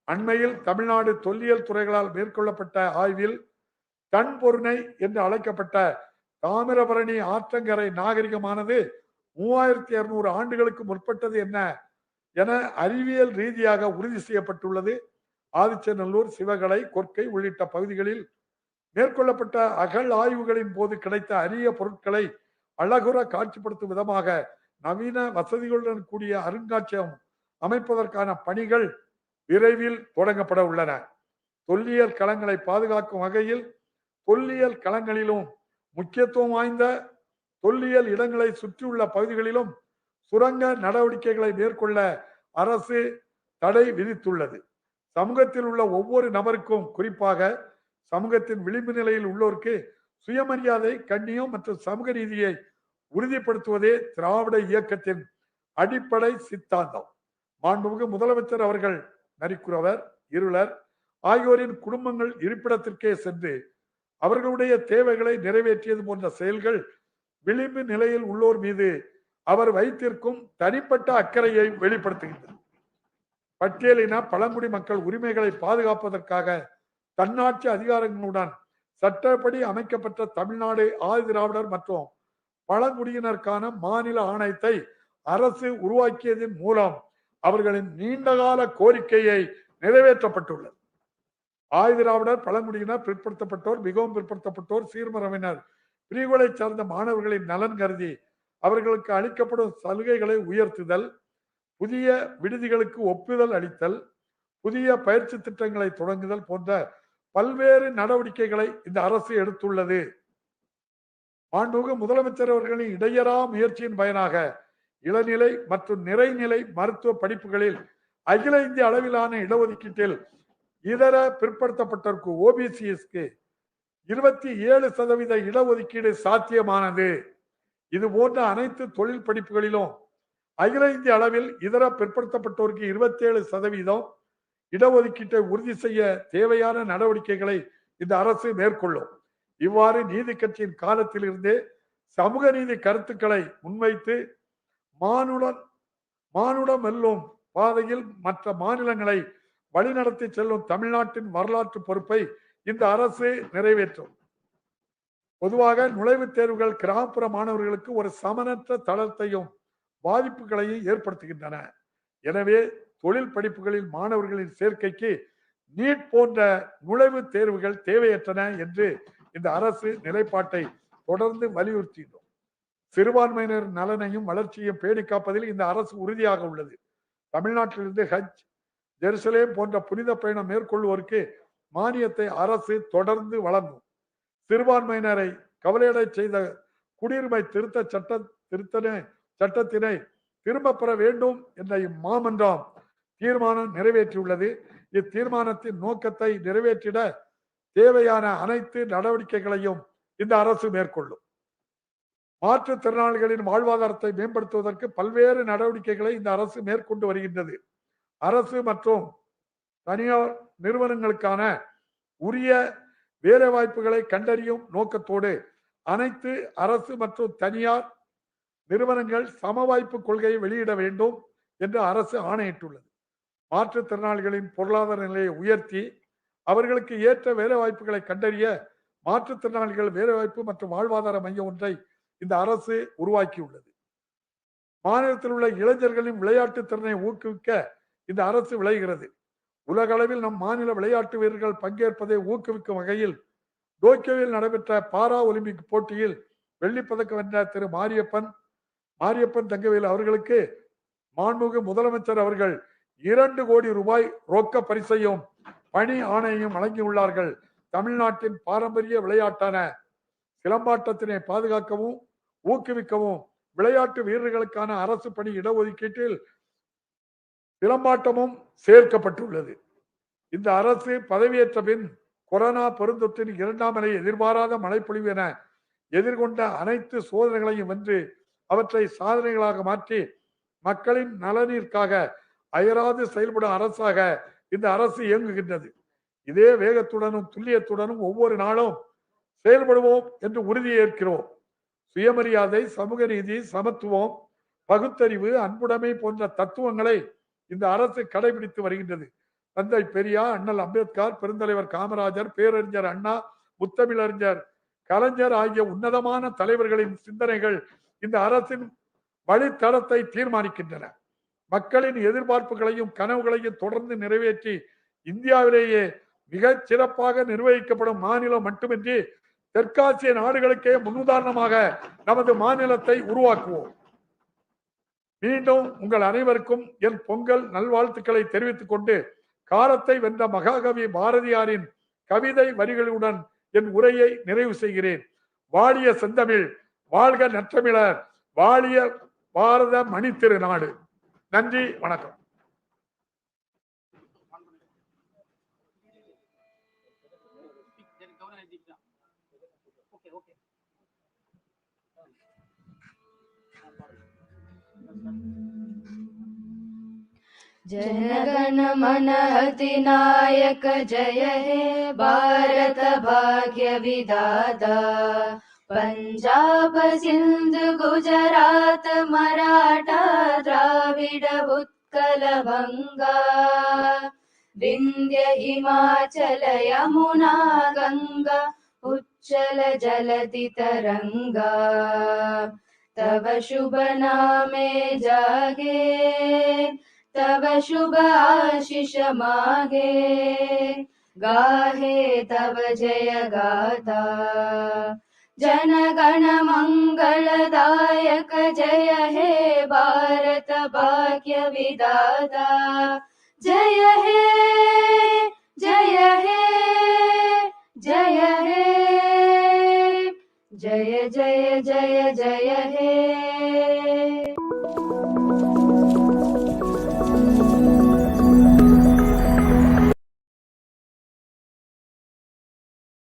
அண்மையில் தமிழ்நாடு தொல்லியல் துறைகளால் மேற்கொள்ளப்பட்ட ஆய்வில் தன்பொருணை என்று அழைக்கப்பட்ட தாமிரபரணி ஆற்றங்கரை நாகரிகமானது 3200 ஆண்டுகளுக்கு முற்பட்டது என அறிவியல் ரீதியாக உறுதி செய்யப்பட்டுள்ளது. ஆதிச்சநல்லூர், சிவகலை, கொற்கை உள்ளிட்ட பகுதிகளில் மேற்கொள்ளப்பட்ட அகழ் ஆய்வுகளின் போது கிடைத்த அரிய பொருட்களை அழகுற காட்சிப்படுத்தும் விதமாக நவீன வசதிகளுடன் கூடிய அருங்காட்சியகம் அமைப்பதற்கான பணிகள் விரைவில் தொடங்கப்பட உள்ளன. தொல்லியல் களங்களை பாதுகாக்கும் வகையில் தொல்லியல் களங்களிலும் முக்கியத்துவம் வாய்ந்த தொல்லியல் இடங்களை சுற்றியுள்ள பகுதிகளிலும் சுரங்க நடவடிக்கைகளை மேற்கொள்ள அரசு தடை விதித்துள்ளது. சமூகத்தில் உள்ள ஒவ்வொரு நபருக்கும், குறிப்பாக சமூகத்தின் விளிம்பு நிலையில் உள்ளோருக்கு சுயமரியாதை, கண்ணியம் மற்றும் சமூக நீதியை உறுதிப்படுத்துவதே திராவிட இயக்கத்தின் அடிப்படை சித்தாந்தம். மாண்புமிகு முதலமைச்சர் அவர்கள் நரிக்குறவர், இருளர் ஆகியோரின் குடும்பங்கள் இருப்பிடத்திற்கே சென்று அவர்களுடைய தேவைகளை நிறைவேற்றியது போன்ற செயல்கள் விளிம்பு நிலையில் உள்ளோர் மீது அவர் வைத்திருக்கும் தனிப்பட்ட அக்கறையை வெளிப்படுத்துகின்றது. பட்டியலின பழங்குடி மக்கள் உரிமைகளை பாதுகாப்பதற்காக தன்னாட்சி அதிகாரங்களுடன் சட்டப்படி அமைக்கப்பட்ட தமிழ்நாடு ஆதிதிராவிடர் மற்றும் பழங்குடியினருக்கான மாநில ஆணையத்தை அரசு உருவாக்கியதன் மூலம் அவர்களின் நீண்டகால கோரிக்கையை நிறைவேற்றப்பட்டுள்ளது. ஆதிதிராவிடர், பழங்குடியினர், பிற்படுத்தப்பட்டோர், மிகவும் பிற்படுத்தப்பட்டோர், சீர்மரபினர் பிரிவுகளை சார்ந்த மாணவர்களின் நலன் கருதி அவர்களுக்கு அளிக்கப்படும் சலுகைகளை உயர்த்துதல், புதிய விடுதிகளுக்கு ஒப்புதல் அளித்தல், புதிய பயிற்சி திட்டங்களை தொடங்குதல் போன்ற பல்வேறு நடவடிக்கைகளை இந்த அரசு எடுத்துள்ளது. மாண்புமிகு முதலமைச்சர் அவர்களின் இடையறா முயற்சியின் பயனாக இளநிலை மற்றும் நிறைநிலை மருத்துவ படிப்புகளில் அகில இந்திய அளவிலான இடஒதுக்கீட்டில் இதர பிற்படுத்தப்பட்டோருக்கு ஓபிசிஎஸ்க்கு 27% இடஒதுக்கீடு சாத்தியமானது. இது போன்ற அனைத்து தொழில் படிப்புகளிலும் அகில இந்திய அளவில் இதர பிற்படுத்தப்பட்டோருக்கு 27% இடஒதுக்கீட்டை உறுதி செய்ய தேவையான நடவடிக்கைகளை இந்த அரசு மேற்கொள்ளும். இவ்வாறு நீதி கட்சியின் காலத்தில் இருந்தே சமூக நீதி கருத்துக்களை முன்வைத்து மானுடம் வெல்லும் பாதையில் மற்ற மாநிலங்களை வழிநடத்தி செல்லும் தமிழ்நாட்டின் வரலாற்று பொறுப்பை இந்த அரசு நிறைவேற்றும். பொதுவாக நுழைவுத் தேர்வுகள் கிராமப்புற மாணவர்களுக்கு ஒரு சமனற்ற தளத்தையும் பாதிப்புகளையும் ஏற்படுத்துகின்றன. எனவே தொழில் படிப்புகளில் மாணவர்களின் சேர்க்கைக்கு நீட் போன்ற நுழைவுத் தேர்வுகள் தேவையற்றன என்று இந்த அரசு நிலைப்பாட்டை தொடர்ந்து வலியுறுத்தினோம். சிறுபான்மையினர் நலனையும் வளர்ச்சியையும் பேணி காப்பதில் இந்த அரசு உறுதியாக உள்ளது. தமிழ்நாட்டிலிருந்து ஹஜ், ஜெருசலேம் போன்ற புனித பயணம் மேற்கொள்வோருக்கு மானியத்தை அரசு தொடர்ந்து வழங்கும். சிறுபான்மையினரை கவலையடை செய்த குடியுரிமை சட்டத்தினை திரும்ப பெற வேண்டும் என்ற இம்மாமன்றம் தீர்மானம் நிறைவேற்றியுள்ளது. இத்தீர்மானத்தின் நோக்கத்தை நிறைவேற்றிட தேவையான அனைத்து நடவடிக்கைகளையும் இந்த அரசு மேற்கொள்ளும். மாற்றுத்திறனாளிகளின் வாழ்வாதாரத்தை மேம்படுத்துவதற்கு பல்வேறு நடவடிக்கைகளை இந்த அரசு மேற்கொண்டு வருகின்றது. அரசு மற்றும் தனியார் நிறுவனங்களுக்கான உரிய வேலை வாய்ப்புகளை கண்டறியும் நோக்கத்தோடு அனைத்து அரசு மற்றும் தனியார் நிறுவனங்கள் சம வாய்ப்பு கொள்கையை வெளியிட வேண்டும் என்று அரசு ஆணையிட்டுள்ளது. மாற்றுத்திறனாளிகளின் பொருளாதார நிலையை உயர்த்தி அவர்களுக்கு ஏற்ற வேலை வாய்ப்புகளை கண்டறிய மாற்றுத்திறனாளிகள் வேலைவாய்ப்பு மற்றும் வாழ்வாதார மையம் ஒன்றை இந்த அரசு உருவாக்கியுள்ளது. மாநிலத்தில் உள்ள இளைஞர்களின் விளையாட்டு திறனை ஊக்குவிக்க இந்த அரசு விளைகிறது. உலகளவில் நம் மாநில விளையாட்டு வீரர்கள் பங்கேற்பதை ஊக்குவிக்கும் வகையில் டோக்கியோவில் நடைபெற்ற பாரா ஒலிம்பிக் போட்டியில் வெள்ளிப்பதக்கம் வென்ற திரு மாரியப்பன் தங்கவேல் அவர்களுக்கு மாண்புமிகு முதலமைச்சர் அவர்கள் 2 கோடி ரூபாய் ரொக்க பரிசையும் பணி ஆணையையும் வழங்கியுள்ளார்கள். தமிழ்நாட்டின் பாரம்பரிய விளையாட்டான சிலம்பாட்டத்தினை பாதுகாக்கவும் ஊக்குவிக்கவும் விளையாட்டு வீரர்களுக்கான அரசு பணி இடஒதுக்கீட்டில் சிலம்பாட்டமும் சேர்க்கப்பட்டுள்ளது. இந்த அரசு பதவியேற்ற பின் கொரோனா பெருந்தொற்றின் 2ஆம் அலை, எதிர்பாராத மழைப்பொழிவு என எதிர்கொண்ட அனைத்து சோதனைகளையும் வென்று அவற்றை சாதனைகளாக மாற்றி மக்களின் நலனிற்காக அயராது செயல்படும் அரசாக இந்த அரசு இயங்குகின்றது. இதே வேகத்துடனும் துல்லியத்துடனும் ஒவ்வொரு நாளும் செயல்படுவோம் என்று உறுதியேற்கிறோம். சுயமரியாதை, சமூக நீதி, சமத்துவம், பகுத்தறிவு, அன்புடைமை போன்ற தத்துவங்களை இந்த அரசு கடைபிடித்து வருகின்றது. தந்தை பெரியார், அண்ணல் அம்பேத்கர், பெருந்தலைவர் காமராஜர், பேரறிஞர் அண்ணா, முத்தமிழறிஞர் கலைஞர் ஆகிய உன்னதமான தலைவர்களின் சிந்தனைகள் இந்த அரசின் வழித்தடத்தை தீர்மானிக்கின்றன. மக்களின் எதிர்பார்ப்புகளையும் கனவுகளையும் தொடர்ந்து நிறைவேற்றி இந்தியாவிலேயே மிகச் சிறப்பாக நிர்வகிக்கப்படும் மாநிலம் மட்டுமின்றி தெற்காசிய நாடுகளுக்கே முன்னுதாரணமாக நமது மாநிலத்தை உருவாக்குவோம். மீண்டும் உங்கள் அனைவருக்கும் என் பொங்கல் நல்வாழ்த்துக்களை தெரிவித்துக் கொண்டு காலத்தை வென்ற மகாகவி பாரதியாரின் கவிதை வரிகளுடன் என் உரையை நிறைவு செய்கிறேன். வாழிய செந்தமிழ், வாழ்க நற்றமிழர், வாழிய பாரத மணி திருநாடு. நன்றி, வணக்கம். जनगण मन अधिनायक जय हे भारत भाग्य विधाता। पंजाब सिंध गुजरात मराठा द्राविड उत्कल बंगा, विंध्य हिमाचल यमुना गंगा उच्चल जलधि तरंगा। तव शुभ नामे जागे, तव शुभ आशीष मागे, गाहे तव जय गाथा। जन गण मंगलदायक जय हे भारत भाग्य विधाता। जय हे जय हे जय हे, जय जय जय जय हे